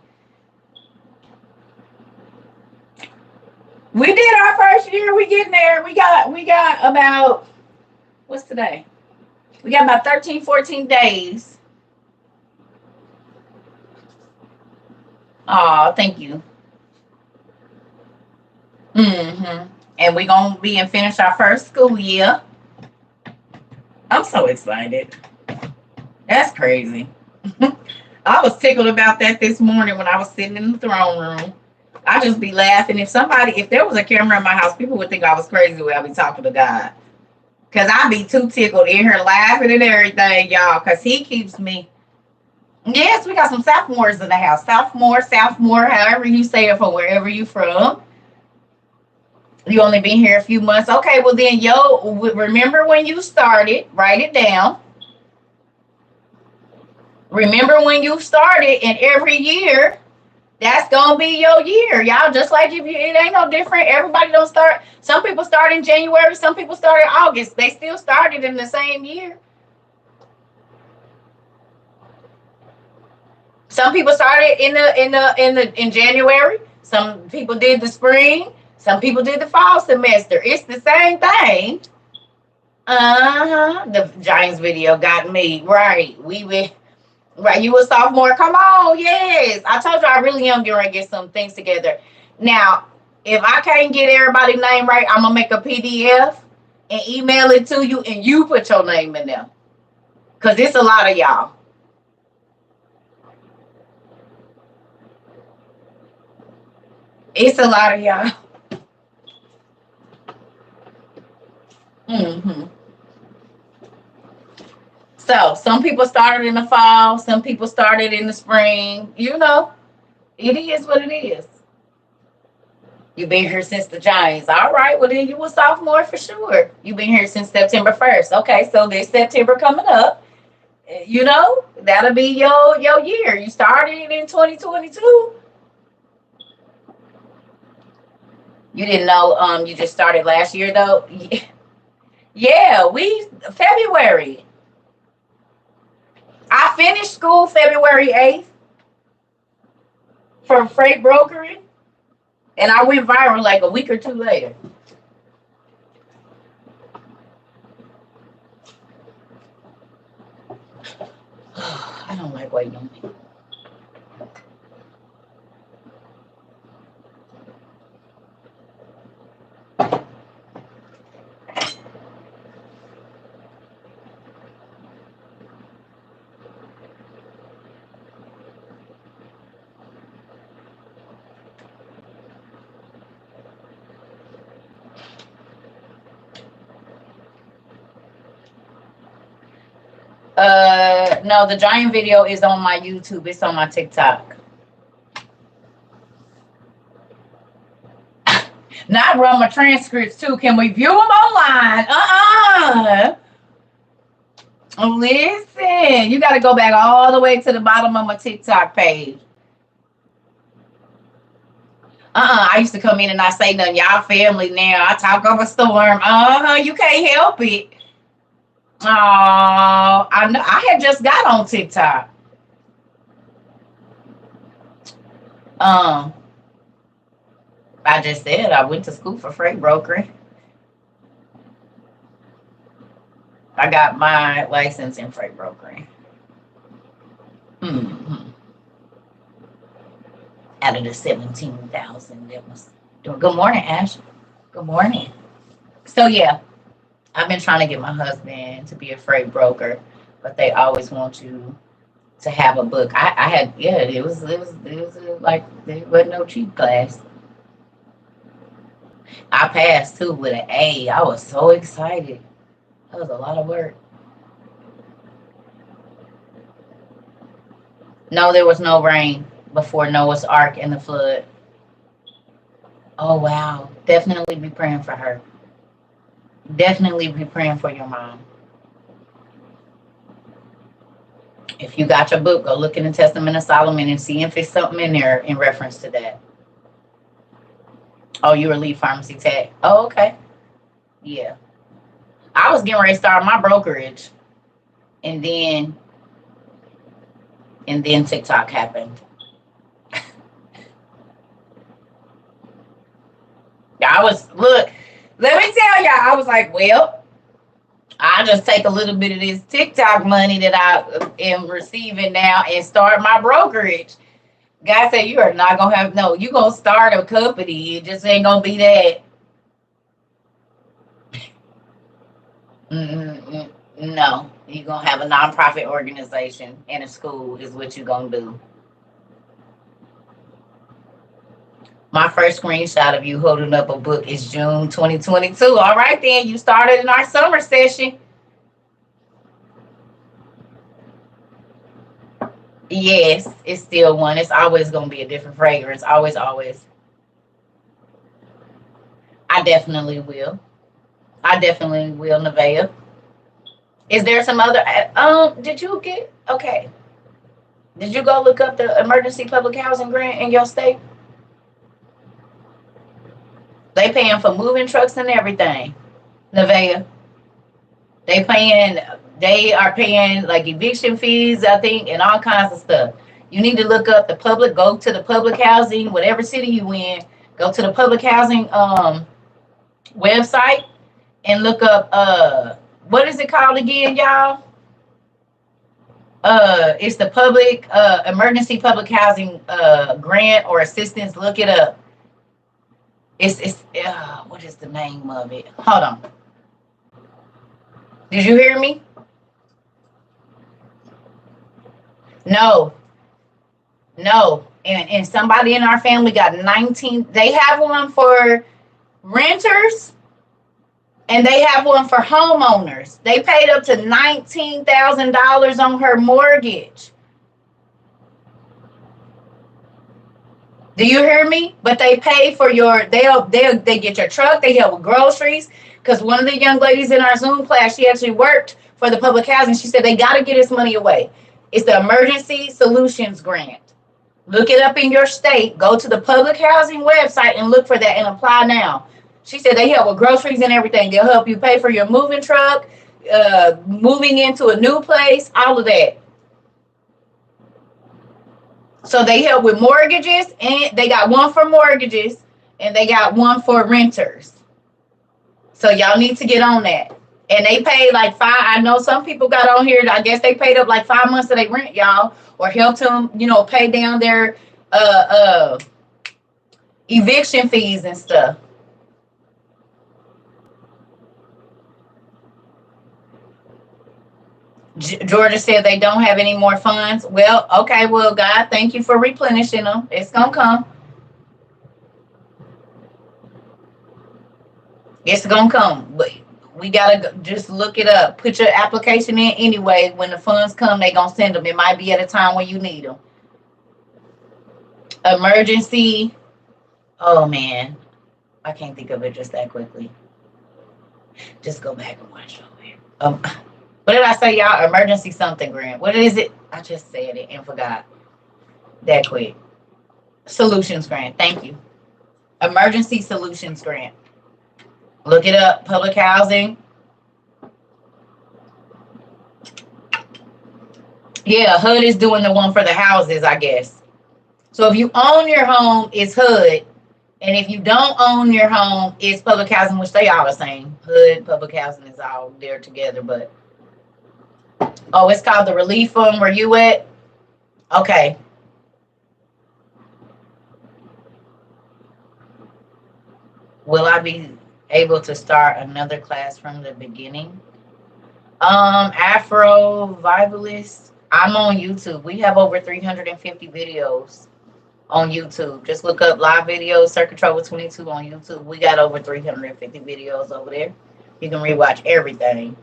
Speaker 1: We did our first year. We getting there. We got about, what's today? We got about 13, 14 days. Oh, thank you. And we're going to be and finish our first school year. I'm so excited. That's crazy. I was tickled about that this morning when I was sitting in the throne room. I just be laughing. If there was a camera in my house, people would think I was crazy when I be talking to God. Because I be too tickled in here laughing and everything, y'all. Because he keeps me. Yes, we got some sophomores in the house. Sophomore, however you say it from wherever you from. You only been here a few months. Okay, well then, remember when you started. Write it down. Remember when you started, and every year, that's going to be your year. Y'all, just like it ain't no different. Everybody don't start. Some people start in January. Some people start in August. They still started in the same year. Some people started in January. Some people did the spring. Some people did the fall semester. It's the same thing. The Giants video got me right. Right, you a sophomore. Come on, yes. I told you I really am getting ready to get some things together. Now, if I can't get everybody's name right, I'm gonna make a PDF and email it to you, and you put your name in there. Cause it's a lot of y'all. It's a lot of y'all. So some people started in the fall, some people started in the spring. It is what it is. You've been here since the Giants. All right, well then you a sophomore for sure. You've been here since September 1st. Okay, so there's September coming up. That'll be your year. You started in 2022. You didn't know you just started last year though? Yeah, February. I finished school February 8th for freight brokering, and I went viral like a week or two later. I don't like waiting on people. No, the giant video is on my YouTube. It's on my TikTok. Not run my transcripts too. Can we view them online? Listen, you got to go back all the way to the bottom of my TikTok page. I used to come in and not say nothing. Y'all family now. I talk over storm. You can't help it. Oh, I know. I had just got on TikTok. I just said I went to school for freight brokering. I got my license in freight brokering. Out of the 17,000 that was doing. Good morning, Ash. Good morning. So yeah, I've been trying to get my husband to be a freight broker, but they always want you to have a book. I had, yeah, it was like there wasn't no cheap class. I passed too with an A. I was so excited. That was a lot of work. No, there was no rain before Noah's Ark and the flood. Oh wow. Definitely be praying for her. Definitely be praying for your mom. If you got your book, go look in the Testament of Solomon and see if there's something in there in reference to that. Oh, you're a lead pharmacy tech. Oh, okay. Yeah. I was getting ready to start my brokerage, and then TikTok happened. Look, let me tell y'all, I was like, well, I'll just take a little bit of this TikTok money that I am receiving now and start my brokerage. God said, you are not going to have, no, you're going to start a company. It just ain't going to be that. No, you're going to have a nonprofit organization and a school is what you're going to do. My first screenshot of you holding up a book is June 2022. All right, then. You started in our summer session. Yes, it's still one. It's always going to be a different fragrance. Always, always. I definitely will. Nevaeh. Is there some other, did you get, okay. Did you go look up the emergency public housing grant in your state? They paying for moving trucks and everything, Nevaeh. They are paying like eviction fees, I think, and all kinds of stuff. You need to look up go to the public housing, whatever city you in, go to the public housing website and look up what is it called again, y'all? It's the public emergency public housing grant or assistance. Look it up. It's what is the name of it? Hold on. Did you hear me? No. And somebody in our family got 19. They have one for renters and they have one for homeowners. They paid up to $19,000 on her mortgage. Do you hear me? But they pay for they get your truck, they help with groceries. Because one of the young ladies in our Zoom class, she actually worked for the public housing. She said they got to get this money away. It's the Emergency Solutions Grant. Look it up in your state. Go to the public housing website and look for that and apply now. She said they help with groceries and everything. They'll help you pay for your moving truck, moving into a new place, all of that. So they help with mortgages, and they got one for mortgages, and they got one for renters. So y'all need to get on that. And they paid like I know some people got on here, I guess they paid up like 5 months of their rent, y'all, or helped them, pay down their eviction fees and stuff. Georgia said they don't have any more funds. Well, okay, well, God, thank you for replenishing them. It's going to come. It's going to come. But we got to just look it up. Put your application in anyway. When the funds come, they're going to send them. It might be at a time when you need them. Emergency. Oh, man. I can't think of it just that quickly. Just go back and watch it. What did I say, y'all? Emergency something grant. What is it? I just said it and forgot. That quick. Solutions grant. Thank you. Emergency Solutions grant. Look it up. Public housing. Yeah, HUD is doing the one for the houses, I guess. So if you own your home, it's HUD. And if you don't own your home, it's public housing, which they all the same. HUD, public housing is all there together, but oh, it's called the Relief Fund. Where you at? Okay. Will I be able to start another class from the beginning? Afro Vivalist. I'm on YouTube. We have over 350 videos on YouTube. Just look up live videos, Circuit Trouble 22 on YouTube. We got over 350 videos over there. You can rewatch everything.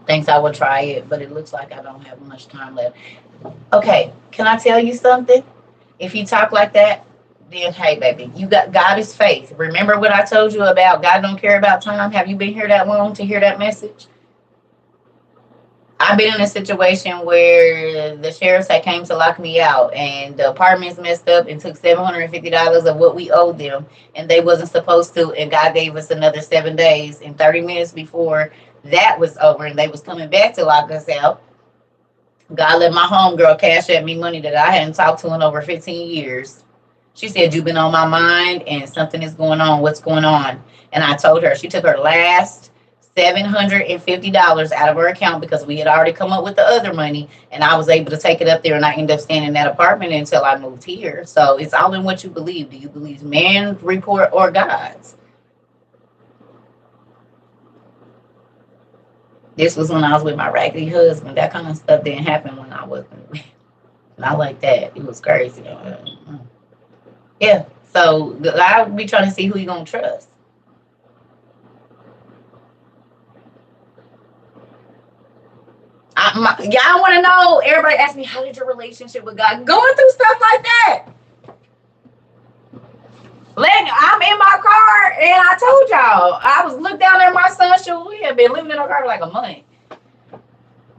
Speaker 1: Thinks I will try it, but it looks like I don't have much time left. Okay, can I tell you something? If you talk like that, then hey, baby, you got God is faith. Remember what I told you about God don't care about time? Have you been here that long to hear that message? I've been in a situation where the sheriffs had came to lock me out, and the apartments messed up and took $750 of what we owed them, and they wasn't supposed to. And God gave us another 7 days. And 30 minutes before that was over, and they was coming back to lock us out, God let my homegirl cash at me money that I hadn't talked to in over 15 years. She said, "You've been on my mind and something is going on. What's going on?" And I told her. She took her last $750 out of her account because we had already come up with the other money. And I was able to take it up there, and I ended up staying in that apartment until I moved here. So it's all in what you believe. Do you believe man's report or God's? This was when I was with my raggedy husband. That kind of stuff didn't happen when I wasn't. Not like that. It was crazy. Yeah. So I would be trying to see who you gonna trust. Y'all want to know? Everybody ask me, how did your relationship with God? Going through stuff like that. I'm in my car, and I told y'all I was looked down at my son's shoes. We had been living in our car for like a month.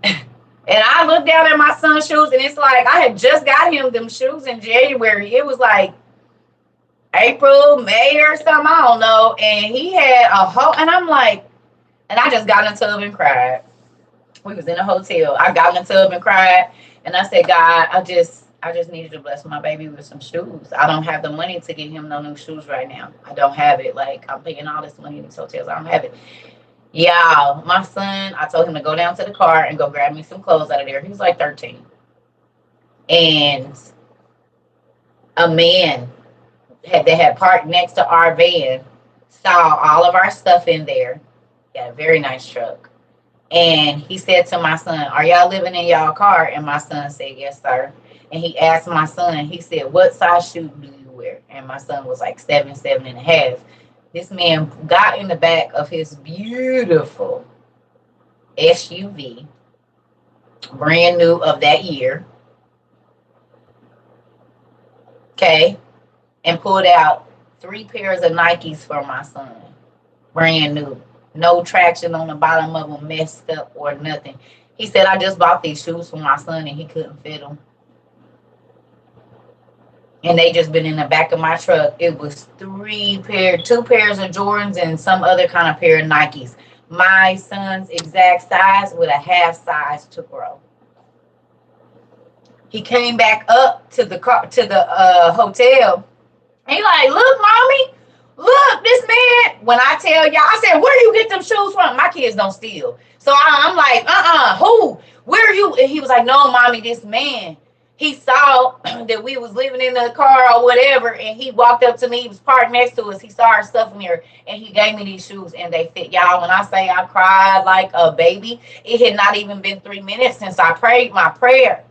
Speaker 1: And I looked down at my son's shoes, and it's like I had just got him them shoes in January. It was like April, May or something, I don't know. And he had a whole, and I'm like, and I just got in the tub and cried. We was in a hotel. I got in the tub and cried, and I said, God, I just need you to bless my baby with some shoes. I don't have the money to get him no new shoes right now. I don't have it. Like, I'm paying all this money in these hotels. I don't have it. Yeah, my son, I told him to go down to the car and go grab me some clothes out of there. He was like 13. And a man that had parked next to our van saw all of our stuff in there. He had a very nice truck. And he said to my son, "Are y'all living in y'all car?" And my son said, "Yes, sir." And he asked my son, he said, "What size shoe do you wear?" And my son was like 7.5. This man got in the back of his beautiful SUV, brand new of that year, okay, and pulled out 3 pairs of Nikes for my son, brand new. No traction on the bottom of them, messed up or nothing. He said, "I just bought these shoes for my son and he couldn't fit them. And they just been in the back of my truck." It was 2 pairs of Jordans and some other kind of pair of Nikes. My son's exact size with a half size to grow. He came back up to the hotel. And he like, "Look, mommy. Look, this man," when I tell y'all, I said, "Where do you get them shoes from?" My kids don't steal. So I'm like, who? Where are you? And he was like, "No, mommy, this man, he saw that we was living in the car or whatever, and he walked up to me. He was parked next to us. He saw our stuff in here, and he gave me these shoes, and they fit." Y'all, when I say I cried like a baby, it had not even been 3 minutes since I prayed my prayer.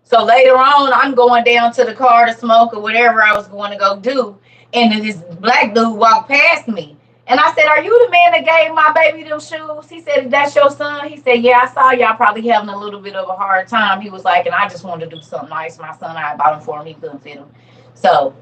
Speaker 1: So later on, I'm going down to the car to smoke or whatever I was going to go do. And then this black dude walked past me. And I said, "Are you the man that gave my baby them shoes?" He said, "That's your son?" He said, "Yeah, I saw y'all probably having a little bit of a hard time." He was like, "And I just wanted to do something nice. My son, I bought them for him. He couldn't fit them." So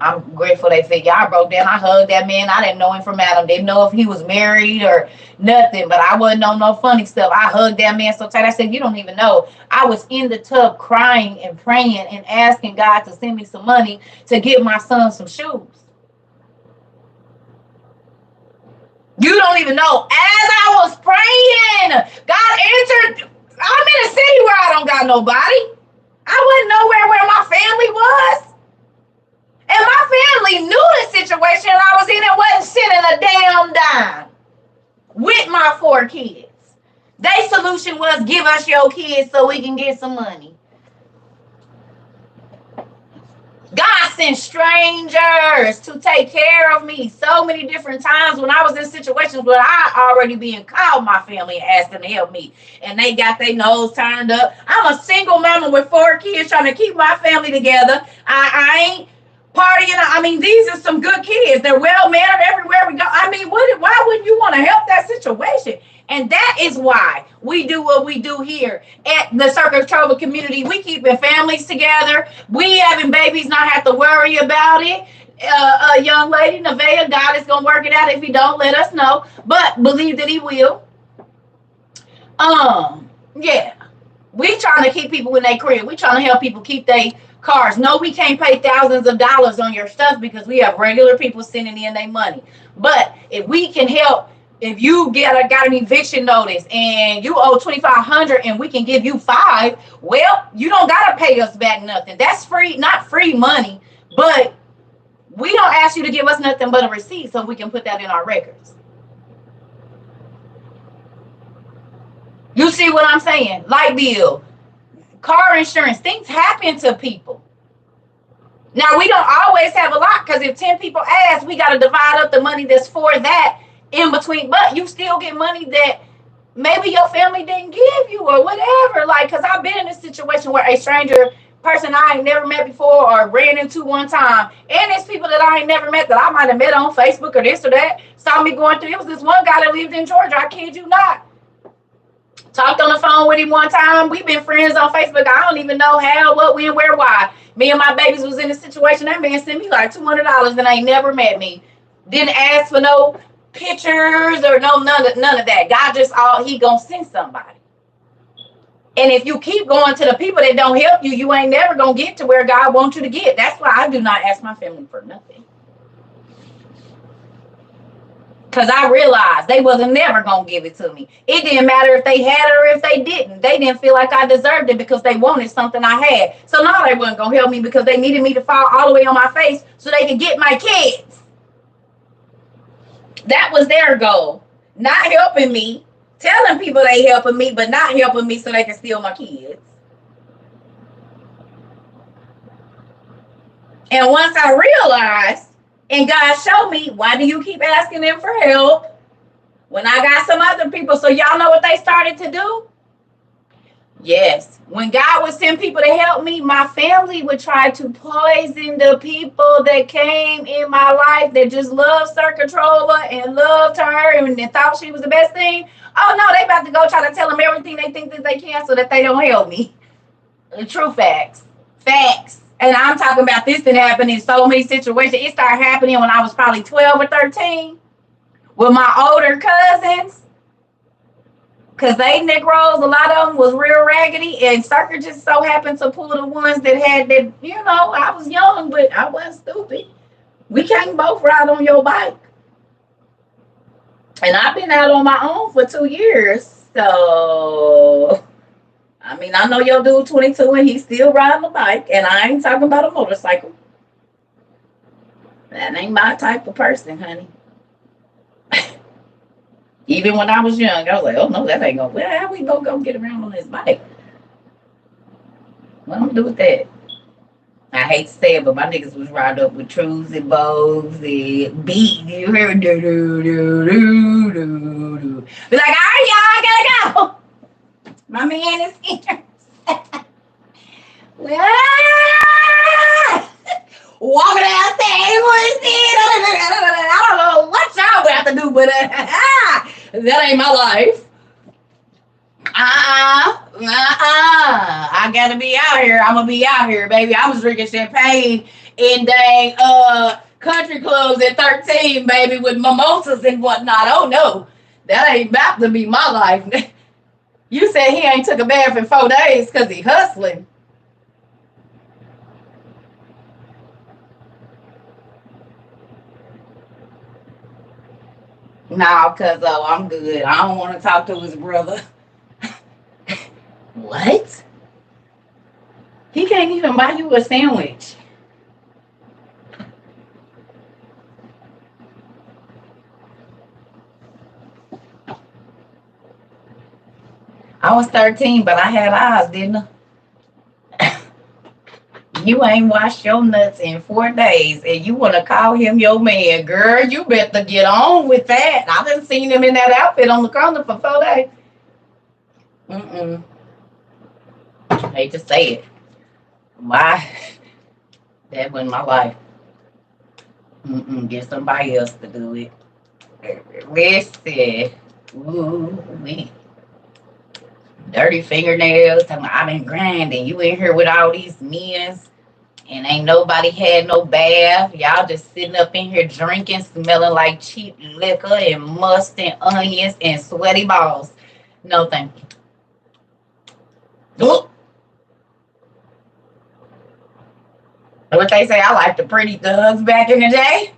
Speaker 1: I'm grateful they fit. Y'all broke down. I hugged that man. I didn't know him from Adam. Didn't know if he was married or nothing, but I wasn't on no funny stuff. I hugged that man so tight. I said, "You don't even know. I was in the tub crying and praying and asking God to send me some money to get my son some shoes." You don't even know. As I was praying, God answered. I'm in a city where I don't got nobody. I wasn't nowhere where my family was. And my family knew the situation I was in and wasn't sending a damn dime with my 4 kids. Their solution was, "Give us your kids so we can get some money." God sent strangers to take care of me so many different times when I was in situations where I already being called my family and asked them to help me. And they got their nose turned up. I'm a single mama with 4 kids trying to keep my family together. I ain't partying. I mean, these are some good kids. They're well mannered everywhere we go. I mean, why wouldn't you want to help that situation? And that is why we do what we do here at the Circle Trova community. We keeping families together. We having babies not have to worry about it. Young lady, Nevaeh, God is going to work it out. If he don't, let us know. But believe that he will. Yeah. We trying to keep people in their crib. We trying to help people keep their cars. No, we can't pay thousands of dollars on your stuff because we have regular people sending in their money. But if we can help, if you got an eviction notice and you owe 2,500 and we can give you five, well, you don't gotta pay us back nothing. That's free, not free money, but we don't ask you to give us nothing but a receipt so we can put that in our records. You see what I'm saying? Light bill, car insurance, things happen to people. Now, we don't always have a lot because if 10 people ask, we got to divide up the money that's for that in between. But you still get money that maybe your family didn't give you or whatever. Like, because I've been in a situation where a stranger person I ain't never met before or ran into one time, and it's people that I ain't never met that I might have met on Facebook or this or that, saw me going through. It was this one guy that lived in Georgia. I kid you not. Talked on the phone with him one time. We've been friends on Facebook. I don't even know how, what, when, where, why. Me and my babies was in a situation. That man sent me like $200 and ain't never met me. Didn't ask for no pictures or none of that. God just he gonna send somebody. And if you keep going to the people that don't help you, you ain't never gonna get to where God wants you to get. That's why I do not ask my family for nothing. Because I realized they wasn't never going to give it to me. It didn't matter if they had it or if they didn't. They didn't feel like I deserved it because they wanted something I had. So now they wasn't going to help me because they needed me to fall all the way on my face so they could get my kids. That was their goal. Not helping me. Telling people they helping me, but not helping me so they can steal my kids. And once I realized, and God showed me, why do you keep asking them for help when I got some other people? So y'all know what they started to do? Yes. When God would send people to help me, my family would try to poison the people that came in my life that just loved Sir Controller and loved her and they thought she was the best thing. Oh, no, they about to go try to tell them everything they think that they can so that they don't help me. The true facts. Facts. And I'm talking about this that happened in so many situations. It started happening when I was probably 12 or 13 with my older cousins. Because they Negroes, a lot of them was real raggedy. And Circuit just so happened to pull the ones that had that, I was young, but I wasn't stupid. We can't both ride on your bike. And I've been out on my own for 2 years. So... I know your dude 22 and he's still riding a bike, and I ain't talking about a motorcycle. That ain't my type of person, honey. Even when I was young, I was like, oh no, that ain't gonna, well, how we gonna go get around on this bike? What I'm gonna do with that? I hate to say it, but my niggas was riding up with trues and bows and beat. You heard do do do do do do. Be like, all right, y'all, I gotta go. My man is here. Walking downstairs. I don't know what y'all would have to do, but that ain't my life. I gotta be out here. I'm gonna be out here, baby. I was drinking champagne in dang country clubs at 13, baby, with mimosas and whatnot. Oh no, that ain't about to be my life. You said he ain't took a bath in 4 days because he hustling. Nah, because I'm good. I don't want to talk to his brother. What? He can't even buy you a sandwich. I was 13, but I had eyes, didn't I? You ain't washed your nuts in 4 days, and you want to call him your man. Girl, you better get on with that. I done seen him in that outfit on the corner for 4 days. I hate to say it. Why? That wasn't my life. Get somebody else to do it. Listen. Ooh, dirty fingernails. I've been grinding. You in here with all these men, and ain't nobody had no bath. Y'all just sitting up in here drinking, smelling like cheap liquor and must and onions and sweaty balls. No, thank you. Ooh. What they say, I like the pretty thugs back in the day.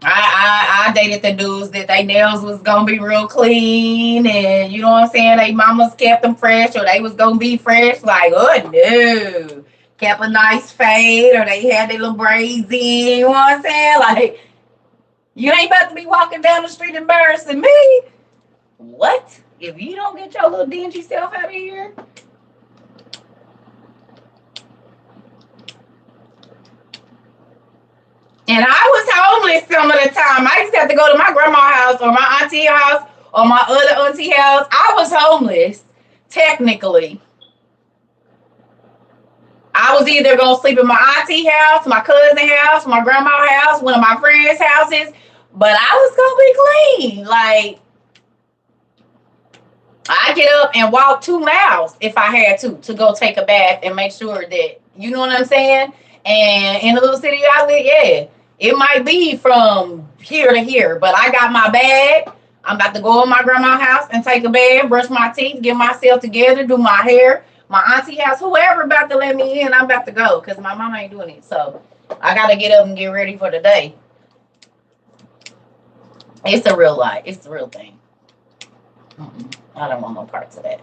Speaker 1: I dated the dudes that they nails was gonna be real clean, and you know what I'm saying, they mamas kept them fresh, or they was gonna be fresh. Like, oh no, kept a nice fade, or they had their little braids in. You know what I'm saying? Like, you ain't about to be walking down the street embarrassing me. What? If you don't get your little dingy self out of here. And I was homeless some of the time. I used to have to go to my grandma's house or my auntie house or my other auntie house. I was homeless, technically. I was either going to sleep in my auntie house, my cousin house, my grandma's house, one of my friends' houses. But I was going to be clean. Like, I get up and walk 2 miles if I had to go take a bath and make sure that, you know what I'm saying? And in the little city I live, yeah, it might be from here to here, but I got my bag. I'm about to go in my grandma's house and take a bath, brush my teeth, get myself together, do my hair. My auntie house, whoever about to let me in, I'm about to go because my mama ain't doing it. So I got to get up and get ready for the day. It's a real life. It's the real thing. I don't want no parts of that.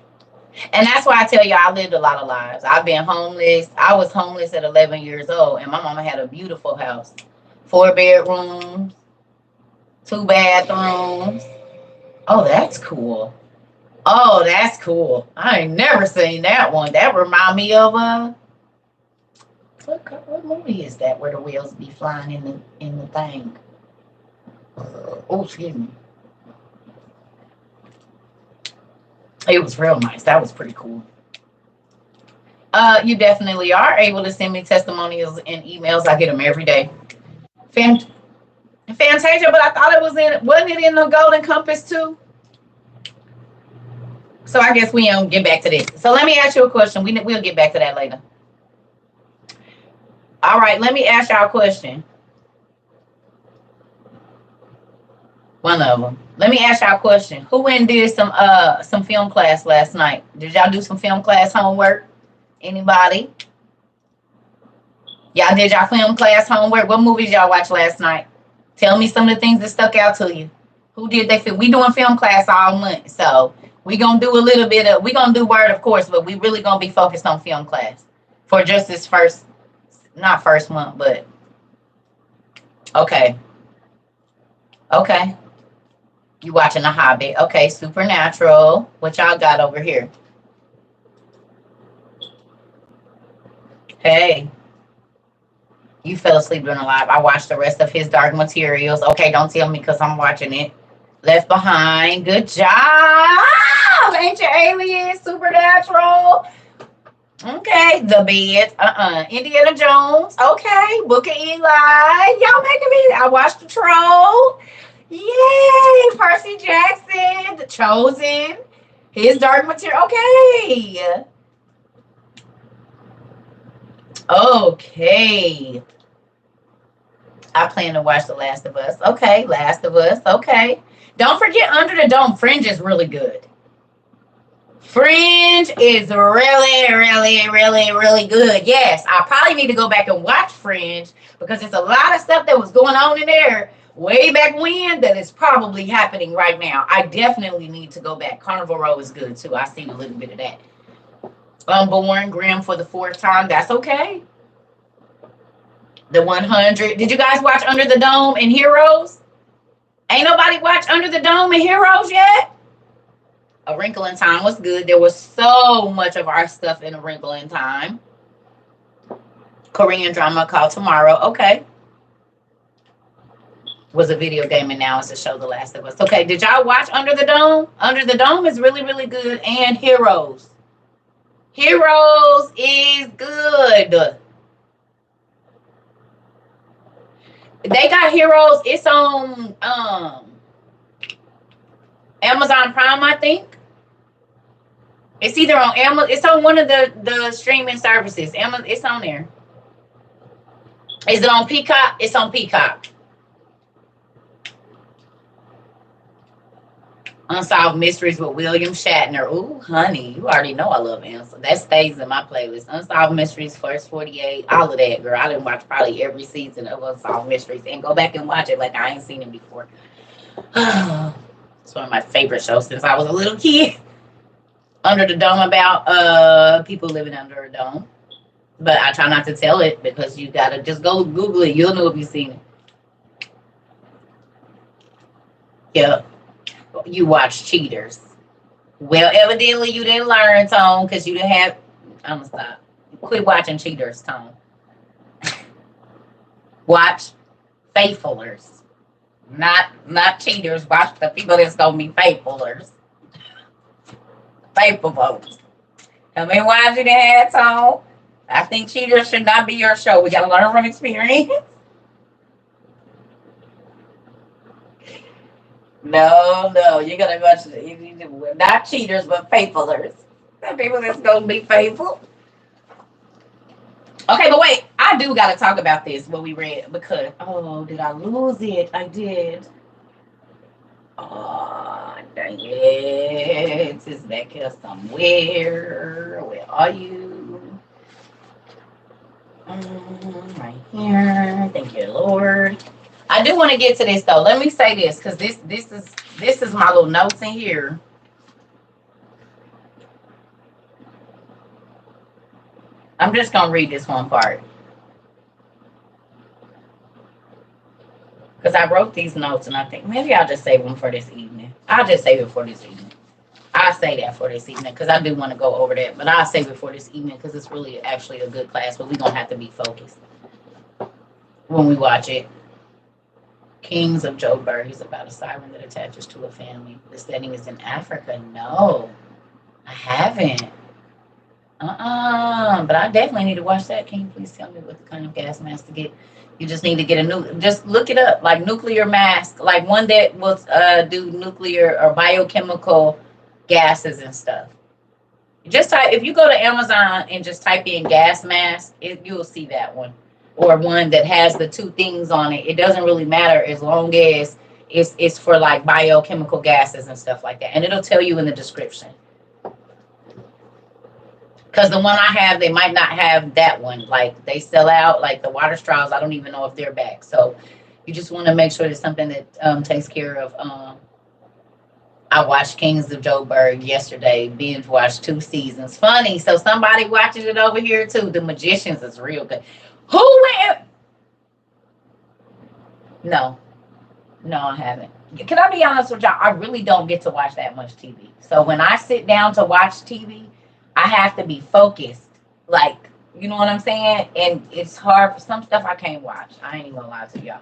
Speaker 1: And that's why I tell you, I lived a lot of lives. I've been homeless. I was homeless at 11 years old, and my mama had a beautiful house. 4 bedrooms, 2 bathrooms. Oh, that's cool. Oh, that's cool. I ain't never seen that one. That remind me of what movie is that where the wheels be flying in the thing? Oh, excuse me. It was real nice. That was pretty cool. You definitely are able to send me testimonials and emails. I get them every day. Fantasia, but I thought wasn't it in the Golden Compass too? So I guess we don't get back to this. So let me ask you a question. We'll get back to that later. All right, let me ask y'all a question. One of them. Let me ask y'all a question. Who went and did some film class last night? Did y'all do some film class homework? Anybody? Y'all did y'all film class homework? What movies y'all watched last night? Tell me some of the things that stuck out to you. Who did they film? We doing film class all month, so we gonna do a little bit of. We gonna do word, of course, but we really gonna be focused on film class for just this not first month, but okay. You watching The Hobbit? Okay, Supernatural. What y'all got over here? Hey, you fell asleep during the live. I watched the rest of his Dark Materials. Okay, don't tell me because I'm watching it. Left Behind. Good job. Ancient Aliens. Supernatural. Okay, The Bed. Indiana Jones. Okay, Book of Eli. Y'all making me. I watched The Troll. Yay! Percy Jackson, The Chosen, his Dark Material. Okay. I plan to watch The Last of Us. Okay, Last of Us. Okay. Don't forget Under the Dome. Fringe is really good. Fringe is really, really, really, really good. Yes, I probably need to go back and watch Fringe because there's a lot of stuff that was going on in there way back when that is probably happening right now. I definitely need to go back. Carnival Row is good too. I've seen a little bit of that. Unborn, Grimm for the 4th time. That's okay. The 100. Did you guys watch Under the Dome and Heroes? Ain't nobody watched Under the Dome and Heroes yet? A Wrinkle in Time was good. There was so much of our stuff in A Wrinkle in Time. Korean drama called Tomorrow. Okay. Was a video game and now it's a show, The Last of Us. Okay, did y'all watch Under the Dome? Under the Dome is really, really good. And Heroes. Heroes is good. They got Heroes. It's on Amazon Prime, I think. It's either on Amazon. It's on one of the streaming services. It's on there. Is it on Peacock? It's on Peacock. Unsolved Mysteries with William Shatner. Ooh, honey, you already know I love answers. That stays in my playlist. Unsolved Mysteries, First 48, all of that, girl. I didn't watch probably every season of Unsolved Mysteries and go back and watch it like I ain't seen it before. It's one of my favorite shows since I was a little kid. Under the Dome, about people living under a dome. But I try not to tell it because you gotta just go Google it. You'll know if you've seen it. Yep. You watch Cheaters. Well, evidently you didn't learn, Tone, because you didn't have. I'm gonna stop. Quit watching Cheaters, Tone. Watch Faithfulers, not cheaters. Watch the people that's gonna be faithfulers, faithful folks. I mean, why did you have, Tone? I think Cheaters should not be your show. We gotta learn from experience. No, you're gonna watch not cheaters, but faithfulers. The people that's gonna be faithful. Okay, but wait, I do gotta talk about this what we read because did I lose it? I did. Oh, dang it! It's back here somewhere. Where are you? Right here. Thank you, Lord. I do want to get to this though. Let me say this because this is my little notes in here. I'm just gonna read this one part because I wrote these notes and I think maybe I'll just save them for this evening. I'll just save it for this evening. I'll say that for this evening because I do want to go over that, but I'll save it for this evening because it's really actually a good class. But we're gonna have to be focused when we watch it. Kings of Joburg is about a siren that attaches to a family. The setting is in Africa. No, I haven't. But I definitely need to watch that. Can you please tell me what kind of gas mask to get? You just need to get just look it up, like nuclear mask, like one that will do nuclear or biochemical gases and stuff. Just type, if you go to Amazon and just type in gas mask, you'll see that one. Or one that has the two things on it. It doesn't really matter as long as it's for like biochemical gases and stuff like that. And it'll tell you in the description. Because the one I have, they might not have that one. Like they sell out, like the water straws, I don't even know if they're back. So you just want to make sure it's something that takes care of. I watched Kings of Joburg yesterday, binge watched 2 seasons. Funny, so somebody watches it over here too. The Magicians is real good. Who went? No, I haven't. Can I be honest with y'all? I really don't get to watch that much TV. So when I sit down to watch TV, I have to be focused. Like, you know what I'm saying? And it's hard for some stuff I can't watch. I ain't even gonna lie to y'all.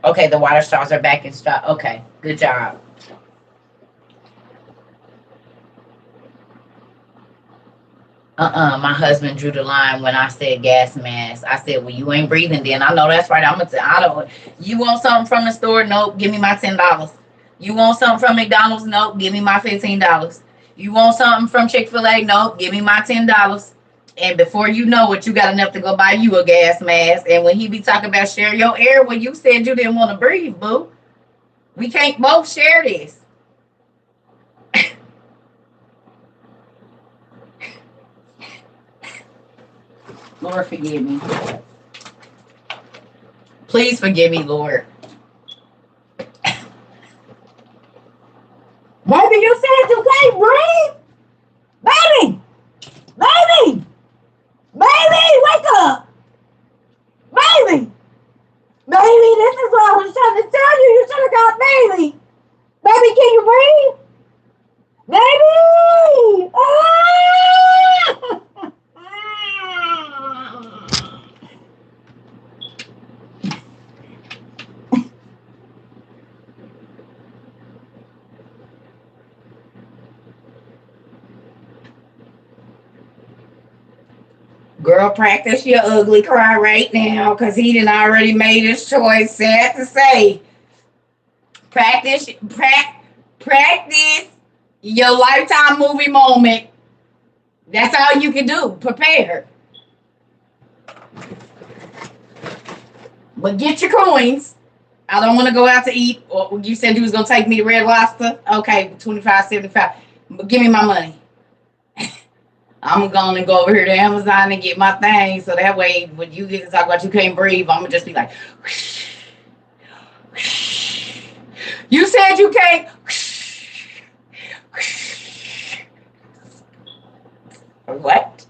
Speaker 1: Okay, the water straws are back in stock. Okay, good job. My husband drew the line when I said gas mask. I said, well, you ain't breathing then. I know that's right. I don't. You want something from the store? Nope. Give me my $10. You want something from McDonald's? Nope. Give me my $15. You want something from Chick-fil-A? Nope. Give me my $10. And before you know it, you got enough to go buy you a gas mask. And when he be talking about share your air, well, you said you didn't want to breathe, boo. We can't both share this. Lord, forgive me. Please forgive me, Lord. Baby, you said you can't breathe? Baby! Baby! Baby, wake up! Baby! Baby, this is what I was trying to tell you. You should have got baby. Baby, can you breathe? Baby! Ah! Girl, practice your ugly cry right now because he done already made his choice. Sad to say. Practice your lifetime movie moment. That's all you can do. Prepare. But get your coins.
Speaker 2: I don't want to go out to eat. Or you said you was gonna take me to Red Lobster. Okay, 25.75. But give me my money. I'm gonna go over here to Amazon and get my thing, so that way when you get to talk about you can't breathe, I'm gonna just be like, whoosh, whoosh. You said you can't. Whoosh, whoosh. What?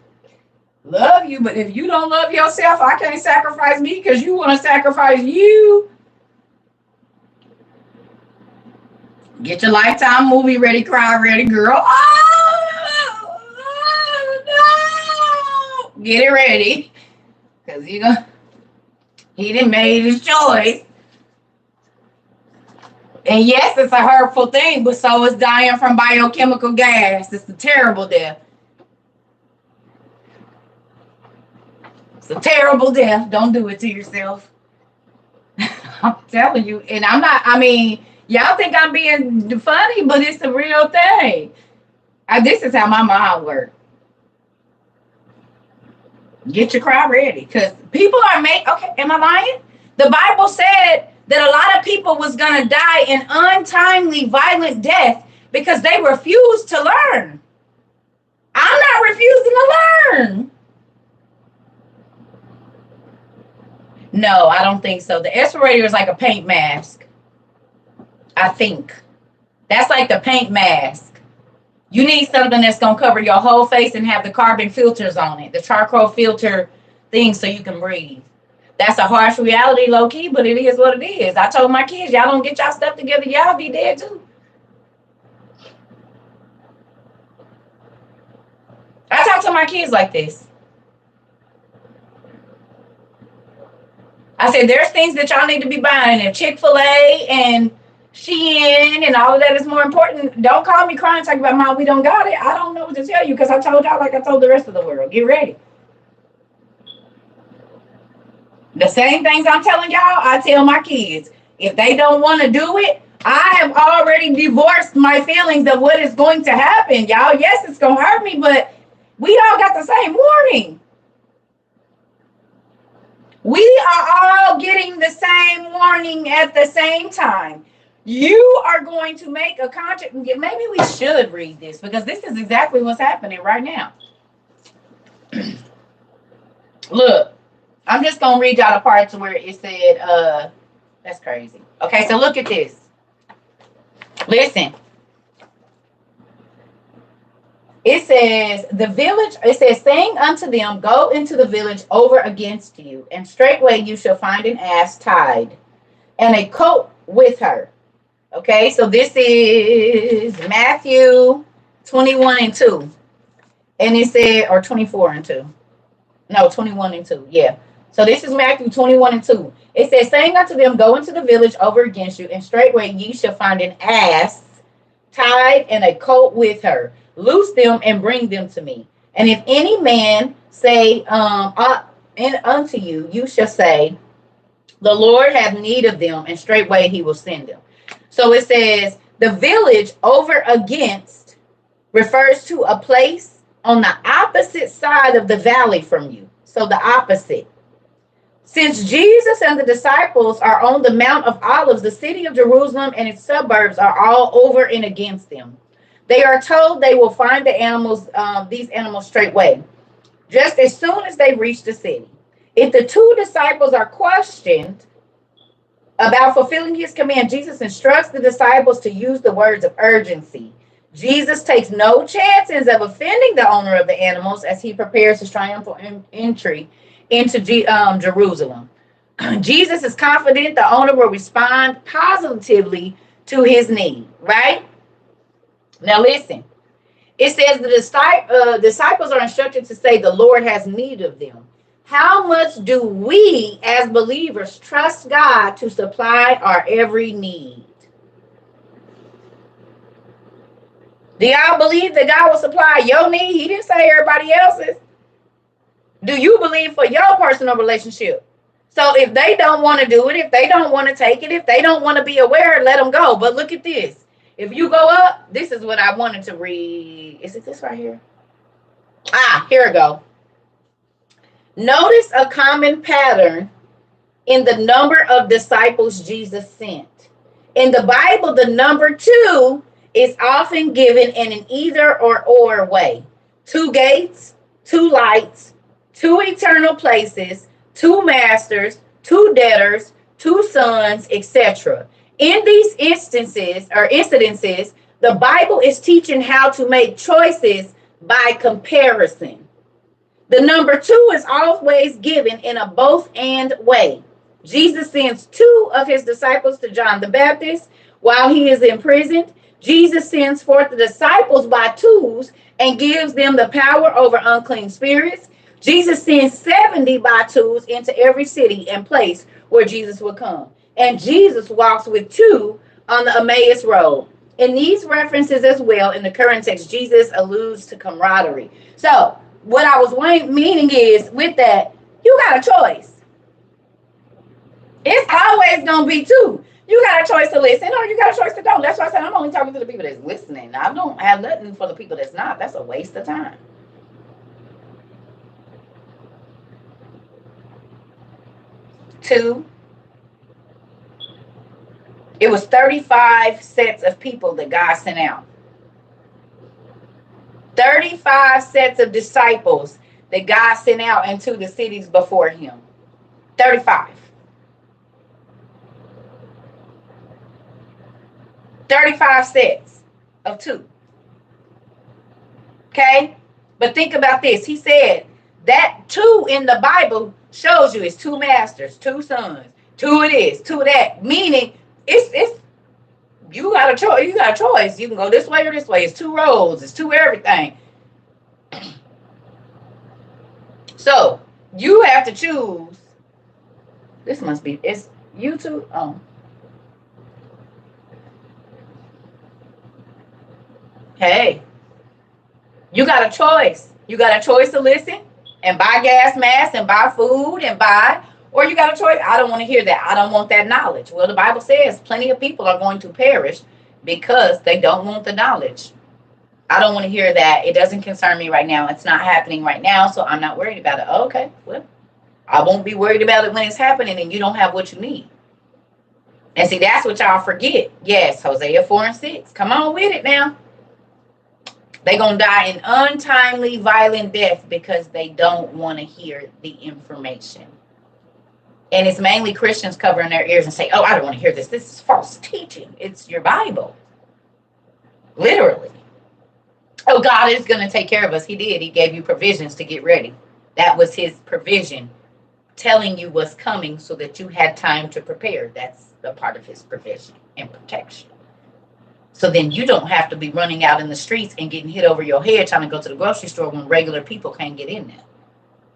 Speaker 2: Love you, but if you don't love yourself, I can't sacrifice me because you want to sacrifice you. Get your Lifetime movie ready, cry ready, girl. Oh, no. Get it ready. Because he done made his choice. And yes, it's a hurtful thing, but so is dying from biochemical gas. It's a terrible death. It's a terrible death. Don't do it to yourself. I'm telling you. And y'all think I'm being funny, but it's a real thing. This is how my mind works. Get your cry ready. Because people are okay, am I lying? The Bible said that a lot of people was going to die an untimely, violent death because they refused to learn. I'm not refusing to learn. No, I don't think so. The aspirator is like a paint mask. I think. That's like the paint mask. You need something that's going to cover your whole face and have the carbon filters on it. The charcoal filter thing so you can breathe. That's a harsh reality, low-key, but it is what it is. I told my kids, y'all don't get y'all stuff together, y'all be dead too. I talk to my kids like this. I said, there's things that y'all need to be buying. If Chick-fil-A and Shein and all of that is more important, don't call me crying talking about, Mom, we don't got it. I don't know what to tell you because I told y'all like I told the rest of the world. Get ready. The same things I'm telling y'all, I tell my kids. If they don't want to do it, I have already divorced my feelings of what is going to happen, y'all. Yes, it's going to hurt me, but we all got the same warning. We are all getting the same warning at the same time. You are going to make a conscious. Maybe we should read this because this is exactly what's happening right now. Look, I'm just going to read y'all the parts where it said, that's crazy. Okay, so look at this. Listen. It says, saying unto them, go into the village over against you, and straightway you shall find an ass tied, and a colt with her. Okay, so this is Matthew 21:2. And it said, or 24:2. No, 21:2. Yeah. So this is Matthew 21:2. It says, saying unto them, go into the village over against you, and straightway ye shall find an ass tied and a colt with her. Loose them and bring them to me. And if any man say unto you, you shall say, the Lord hath need of them, and straightway he will send them. So it says the village over against refers to a place on the opposite side of the valley from you. So the opposite. Since Jesus and the disciples are on the Mount of Olives, the city of Jerusalem and its suburbs are all over and against them. They are told they will find these animals straightway, just as soon as they reach the city. If the two disciples are questioned about fulfilling his command, Jesus instructs the disciples to use the words of urgency. Jesus takes no chances of offending the owner of the animals as he prepares his triumphal entry into Jerusalem. Jesus is confident the owner will respond positively to his need, right? Now listen, it says the disciples are instructed to say the Lord has need of them. How much do we as believers trust God to supply our every need? Do y'all believe that God will supply your need? He didn't say everybody else's. Do you believe for your personal relationship? So if they don't want to do it, if they don't want to take it, if they don't want to be aware, let them go. But look at this. If you go up, this is what I wanted to read. Is it this right here? Here we go. Notice a common pattern in the number of disciples Jesus sent. In the Bible, the number two is often given in an either or way. Two gates, two lights, two eternal places, two masters, two debtors, two sons, etc. In these incidences, the Bible is teaching how to make choices by comparison. The number two is always given in a both and way. Jesus sends two of his disciples to John the Baptist while he is imprisoned. Jesus sends forth the disciples by twos and gives them the power over unclean spirits. Jesus sends 70 by twos into every city and place where Jesus will come. And Jesus walks with two on the Emmaus Road. In these references as well, in the current text, Jesus alludes to camaraderie. So, what I was meaning is, with that, you got a choice. It's always going to be two. You got a choice to listen or you got a choice to don't. That's why I said I'm only talking to the people that's listening. I don't have nothing for the people that's not. That's a waste of time. Two. It was 35 sets of people that God sent out. 35 sets of disciples that God sent out into the cities before him. 35. 35 sets of two. Okay? But think about this. He said that two in the Bible shows you it's two masters, two sons, two of this, two of that. Meaning it's you got a choice. You got a choice. You can go this way or this way. It's two roads. It's two everything. So you have to choose. This must be it's YouTube. Oh. Hey, you got a choice. You got a choice to listen and buy gas masks and buy food and buy, or you got a choice. I don't want to hear that. I don't want that knowledge. Well, the Bible says plenty of people are going to perish because they don't want the knowledge. I don't want to hear that. It doesn't concern me right now. It's not happening right now, so I'm not worried about it. Okay, well, I won't be worried about it when it's happening and you don't have what you need. And see, that's what y'all forget. Yes, Hosea 4 and 6. Come on with it now. They're going to die an untimely, violent death because they don't want to hear the information. And it's mainly Christians covering their ears and say, oh, I don't want to hear this. This is false teaching. It's your Bible. Literally. Oh, God is going to take care of us. He did. He gave you provisions to get ready. That was his provision, telling you what's coming so that you had time to prepare. That's a part of his provision and protection. So then you don't have to be running out in the streets and getting hit over your head trying to go to the grocery store when regular people can't get in there.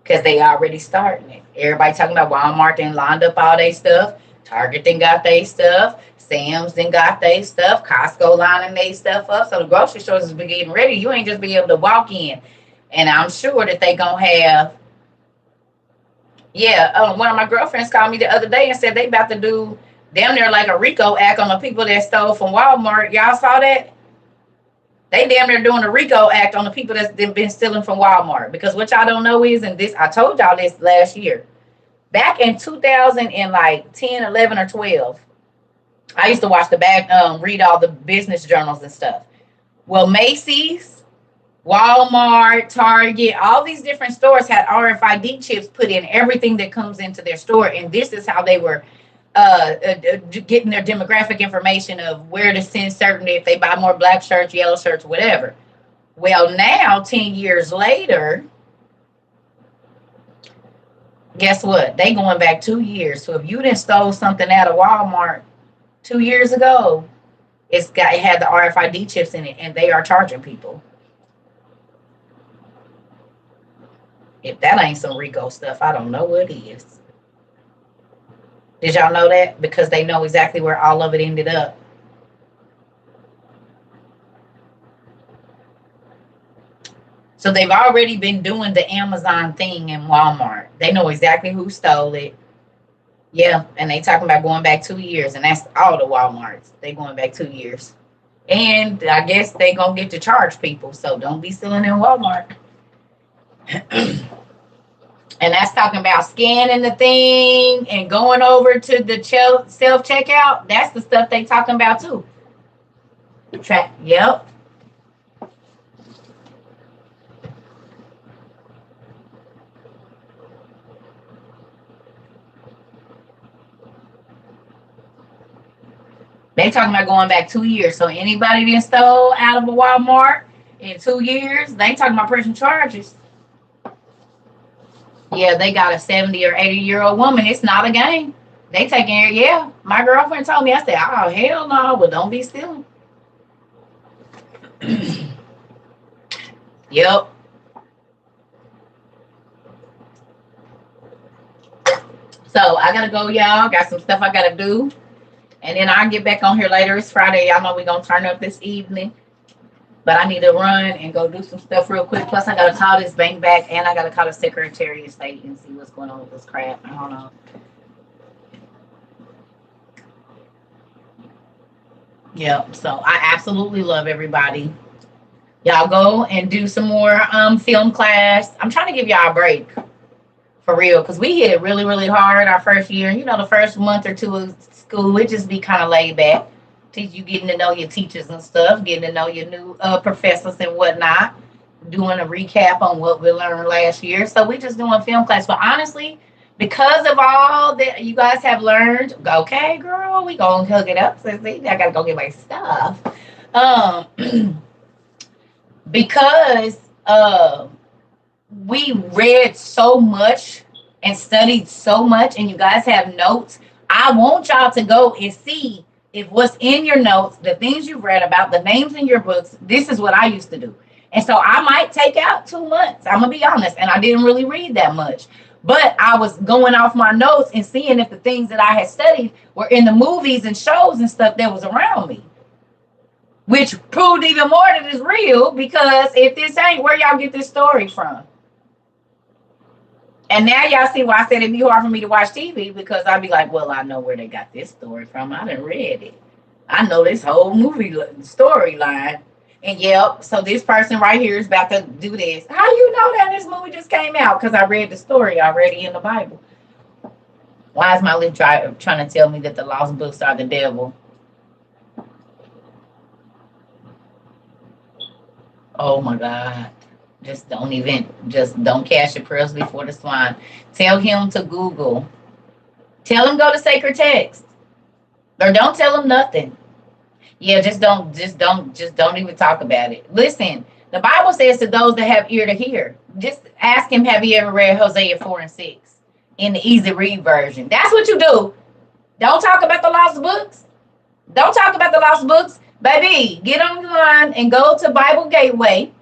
Speaker 2: Because they already starting it. Everybody talking about Walmart and lined up all their stuff. Target then got their stuff. Sam's then got their stuff. Costco lining their stuff up. So the grocery stores is getting ready. You ain't just be able to walk in. And I'm sure that they going to have. Yeah, one of my girlfriends called me the other day and said they about to do damn near like a RICO act on the people that stole from Walmart. Y'all saw that? They damn near doing a RICO act on the people that's been stealing from Walmart. Because what y'all don't know is, and this I told y'all this last year, back in 2010, 11, or 12, I used to watch read all the business journals and stuff. Well, Macy's, Walmart, Target, all these different stores had RFID chips put in everything that comes into their store, and this is how they were getting their demographic information of where to send certain, if they buy more black shirts, yellow shirts, whatever. Well, now 10 years later, guess what? They going back 2 years. So if you didn't stole something out of Walmart 2 years ago, it had the RFID chips in it, and they are charging people. If that ain't some RICO stuff, I don't know what is. Did y'all know that? Because they know exactly where all of it ended up. So they've already been doing the Amazon thing in Walmart. They know exactly who stole it. Yeah, and they talking about going back 2 years, and that's all the Walmarts. They going back 2 years. And I guess they going to get to charge people, so don't be stealing in Walmart. And that's talking about scanning the thing and going over to the self checkout. That's the stuff they talking about too. Track. Yep. They talking about going back 2 years. So anybody that stole out of a Walmart in 2 years, they talking about pressing charges. Yeah, they got a 70 or 80-year-old woman. It's not a game. They taking it. Yeah, my girlfriend told me. I said, oh, hell no. Well, don't be stealing. Yep. So I got to go, y'all. Got some stuff I got to do. And then I'll get back on here later. It's Friday. Y'all know we're going to turn up this evening. But I need to run and go do some stuff real quick. Plus, I got to call this bank back. And I got to call the Secretary of State and see what's going on with this crap. I don't know. Yep. So I absolutely love everybody. Y'all go and do some more film class. I'm trying to give y'all a break. For real. Because we hit it really, really hard our first year. You know, the first month or two of school, it just be kind of laid back. Teach you getting to know your teachers and stuff, getting to know your new professors and whatnot, doing a recap on what we learned last year. So we just doing film class. But honestly, because of all that you guys have learned, okay, girl, we gonna hook it up. So see, I gotta go get my stuff. Because we read so much and studied so much, and you guys have notes. I want y'all to go and see if what's in your notes, the things you've read about, the names in your books. This is what I used to do. And so I might take out 2 months. I'm going to be honest. And I didn't really read that much. But I was going off my notes and seeing if the things that I had studied were in the movies and shows and stuff that was around me. Which proved even more that it's real, because if this ain't, where y'all get this story from? And now y'all see why I said it'd be hard for me to watch TV, because I'd be like, well, I know where they got this story from. I done read it. I know this whole movie storyline. And yep, so this person right here is about to do this. How you know that this movie just came out? Because I read the story already in the Bible. Why is my lip trying to tell me that the lost books are the devil? Oh my God. Just don't cast your pearls before the swine. Tell him to Google. Tell him go to sacred text. Or don't tell him nothing. Yeah, just don't even talk about it. Listen, the Bible says to those that have ear to hear. Just ask him, have you ever read Hosea 4 and 6 in the easy read version? That's what you do. Don't talk about the lost books. Don't talk about the lost books. Baby, get online and go to Bible Gateway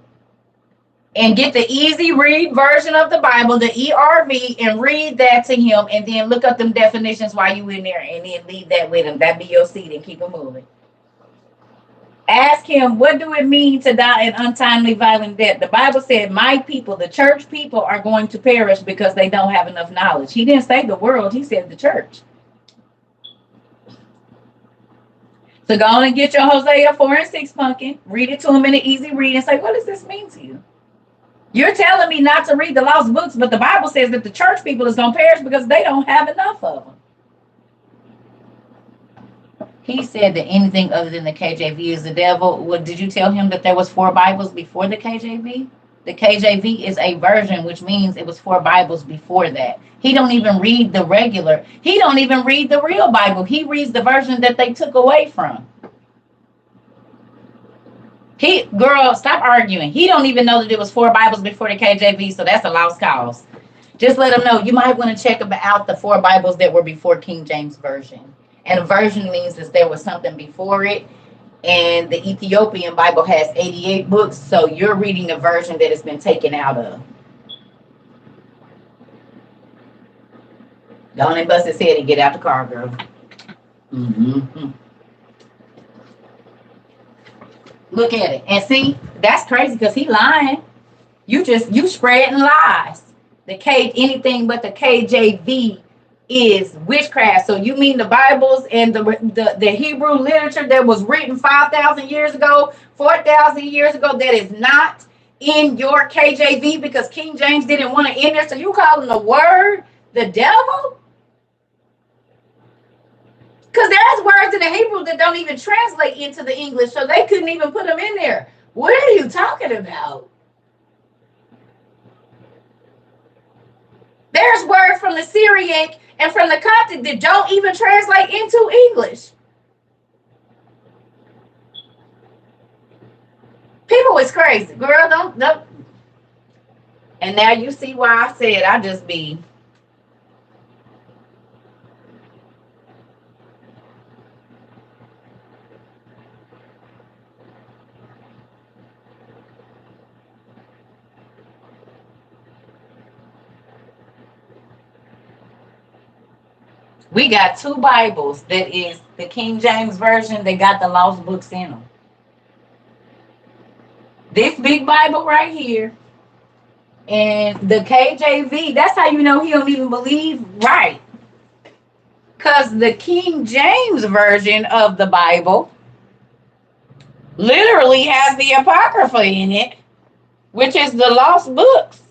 Speaker 2: and get the easy read version of the Bible, the ERV, and read that to him, and then look up them definitions while you in there, and then leave that with him. That be your seed, and keep it moving. Ask him, what do it mean to die an untimely violent death? The Bible said, my people, the church people, are going to perish because they don't have enough knowledge. He didn't say the world, he said the church. So go on and get your Hosea 4 and 6 pumpkin, read it to him in an easy read, and say, what does this mean to you? You're telling me not to read the lost books, but the Bible says that the church people is going to perish because they don't have enough of them. He said that anything other than the KJV is the devil. Well, did you tell him that there was 4 Bibles before the KJV? The KJV is a version, which means it was 4 Bibles before that. He don't even read the regular. He don't even read the real Bible. He reads the version that they took away from. Girl, stop arguing. He don't even know that it was 4 Bibles before the KJV, so that's a lost cause. Just let him know. You might want to check out the 4 Bibles that were before King James Version. And a version means that there was something before it. And the Ethiopian Bible has 88 books, so you're reading a version that has been taken out of. Go on and bust his head and get out the car, girl. Mm-hmm. Look at it. And see, that's crazy because he lying. You spreading lies. Anything but the KJV is witchcraft. So you mean the Bibles and the Hebrew literature that was written 5,000 years ago, 4,000 years ago, that is not in your KJV because King James didn't want it in there. So you calling the word the devil? Because there's words in the Hebrew that don't even translate into the English, so they couldn't even put them in there. What are you talking about? There's words from the Syriac and from the Coptic that don't even translate into English. People is crazy. Girl, don't. And now you see why I said I just be. We got two Bibles. That is the King James Version. They got the lost books in them. This big Bible right here and the KJV. That's how you know he don't even believe right. Because the King James Version of the Bible literally has the Apocrypha in it, which is the lost books.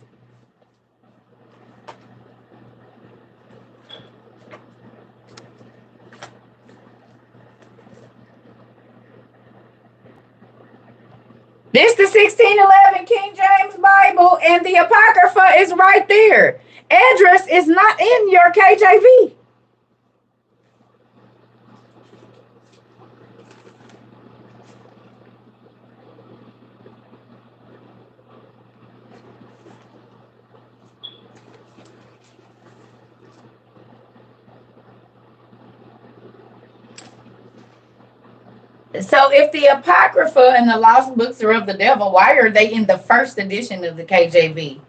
Speaker 2: This the 1611 King James Bible, and the Apocrypha is right there. Address is not in your KJV. So if the Apocrypha and the lost books are of the devil, why are they in the first edition of the KJV?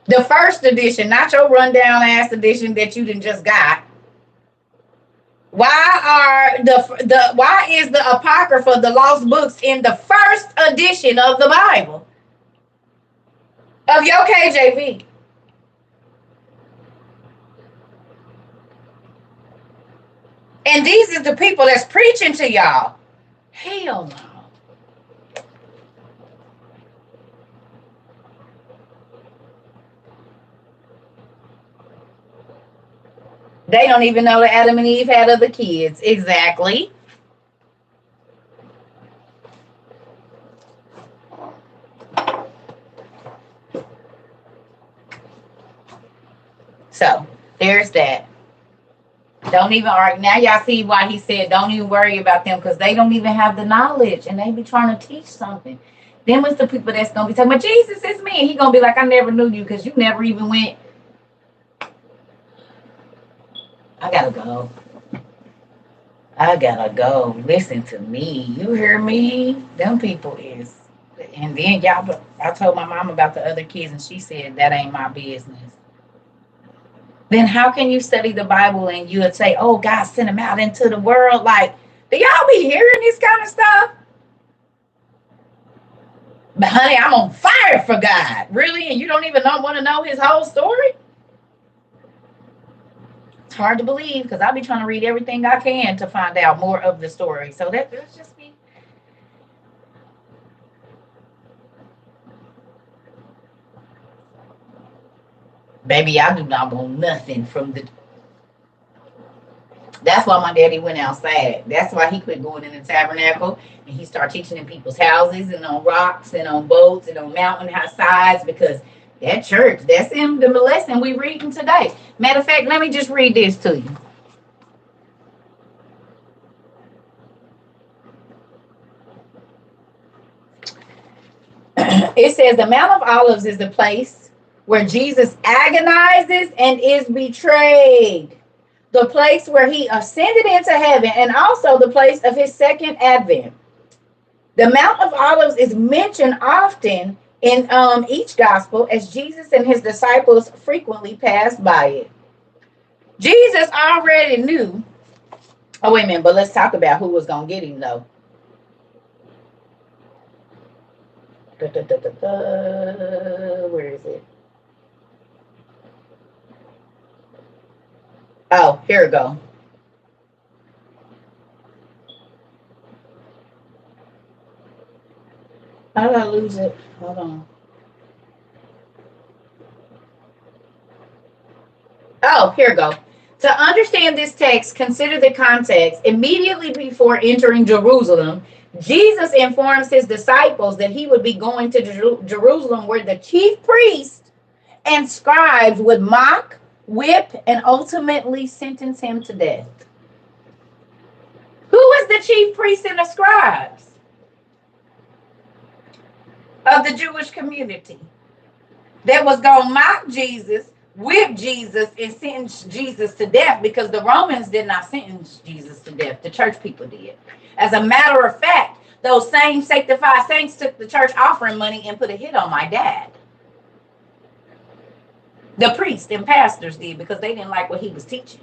Speaker 2: The first edition, not your rundown ass edition that you done just got. Why is the Apocrypha, the lost books, in the first edition of the Bible? Of your KJV? And these is the people that's preaching to y'all. Hell no. They don't even know that Adam and Eve had other kids. Exactly. So there's that. Don't even argue. Now y'all see why he said don't even worry about them, because they don't even have the knowledge and they be trying to teach something. Then what's the people that's gonna be talking about Jesus is me? And he gonna be like, I never knew you because you never even went. I gotta go. I gotta go. Listen to me. You hear me? Them people is. And then y'all, I told my mom about the other kids, and she said that ain't my business. Then how can you study the Bible and you would say, oh, God sent them out into the world? Like, do y'all be hearing this kind of stuff? But honey, I'm on fire for God. Really? And you don't even want to know his whole story? It's hard to believe, because I'll be trying to read everything I can to find out more of the story. So that's just me. Baby, I do not want nothing from the. That's why my daddy went outside. That's why he quit going in the tabernacle and he started teaching in people's houses and on rocks and on boats and on mountain sides, because that church, that's in the lesson we reading today. Matter of fact, let me just read this to you. It says the Mount of Olives is the place where Jesus agonizes and is betrayed, the place where he ascended into heaven, and also the place of his second advent. The Mount of Olives is mentioned often in each gospel as Jesus and his disciples frequently passed by it. Jesus already knew. Oh, wait a minute, but let's talk about who was going to get him, though. Where is it? Oh, here we go. How did I lose it? Hold on. Oh, here we go. To understand this text, consider the context. Immediately before entering Jerusalem, Jesus informs his disciples that he would be going to Jerusalem, where the chief priests and scribes would mock, whip, and ultimately sentence him to death. Who was the chief priests and the scribes of the Jewish community that was going to mock Jesus, whip Jesus, and sentence Jesus to death? Because the Romans did not sentence Jesus to death. The church people did. As a matter of fact, those same sanctified saints took the church offering money and put a hit on my dad. The priests and pastors did, because they didn't like what he was teaching.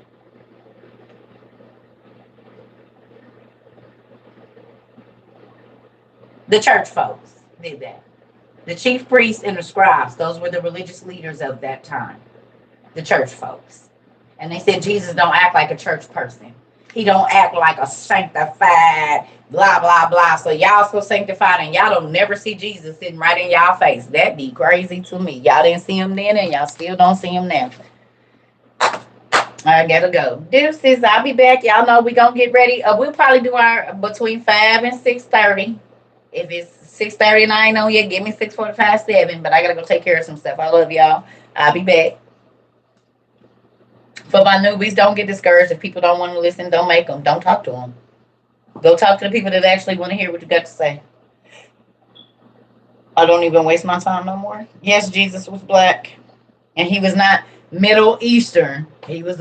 Speaker 2: The church folks did that. The chief priests and the scribes, those were the religious leaders of that time. The church folks. And they said Jesus don't act like a church person. He don't act like a sanctified, blah, blah, blah. So y'all so sanctified and y'all don't never see Jesus sitting right in y'all face. That'd be crazy to me. Y'all didn't see him then and y'all still don't see him now. I gotta go. Deuces, I'll be back. Y'all know we gonna get ready. We'll probably do our between 5 and 6:30. If it's 6:30 and I ain't on yet, give me 6:45, 7. But I gotta go take care of some stuff. I love y'all. I'll be back. For my newbies, don't get discouraged. If people don't want to listen, don't make them. Don't talk to them. Go talk to the people that actually want to hear what you got to say. I don't even waste my time no more. Yes, Jesus was black. And he was not Middle Eastern. He was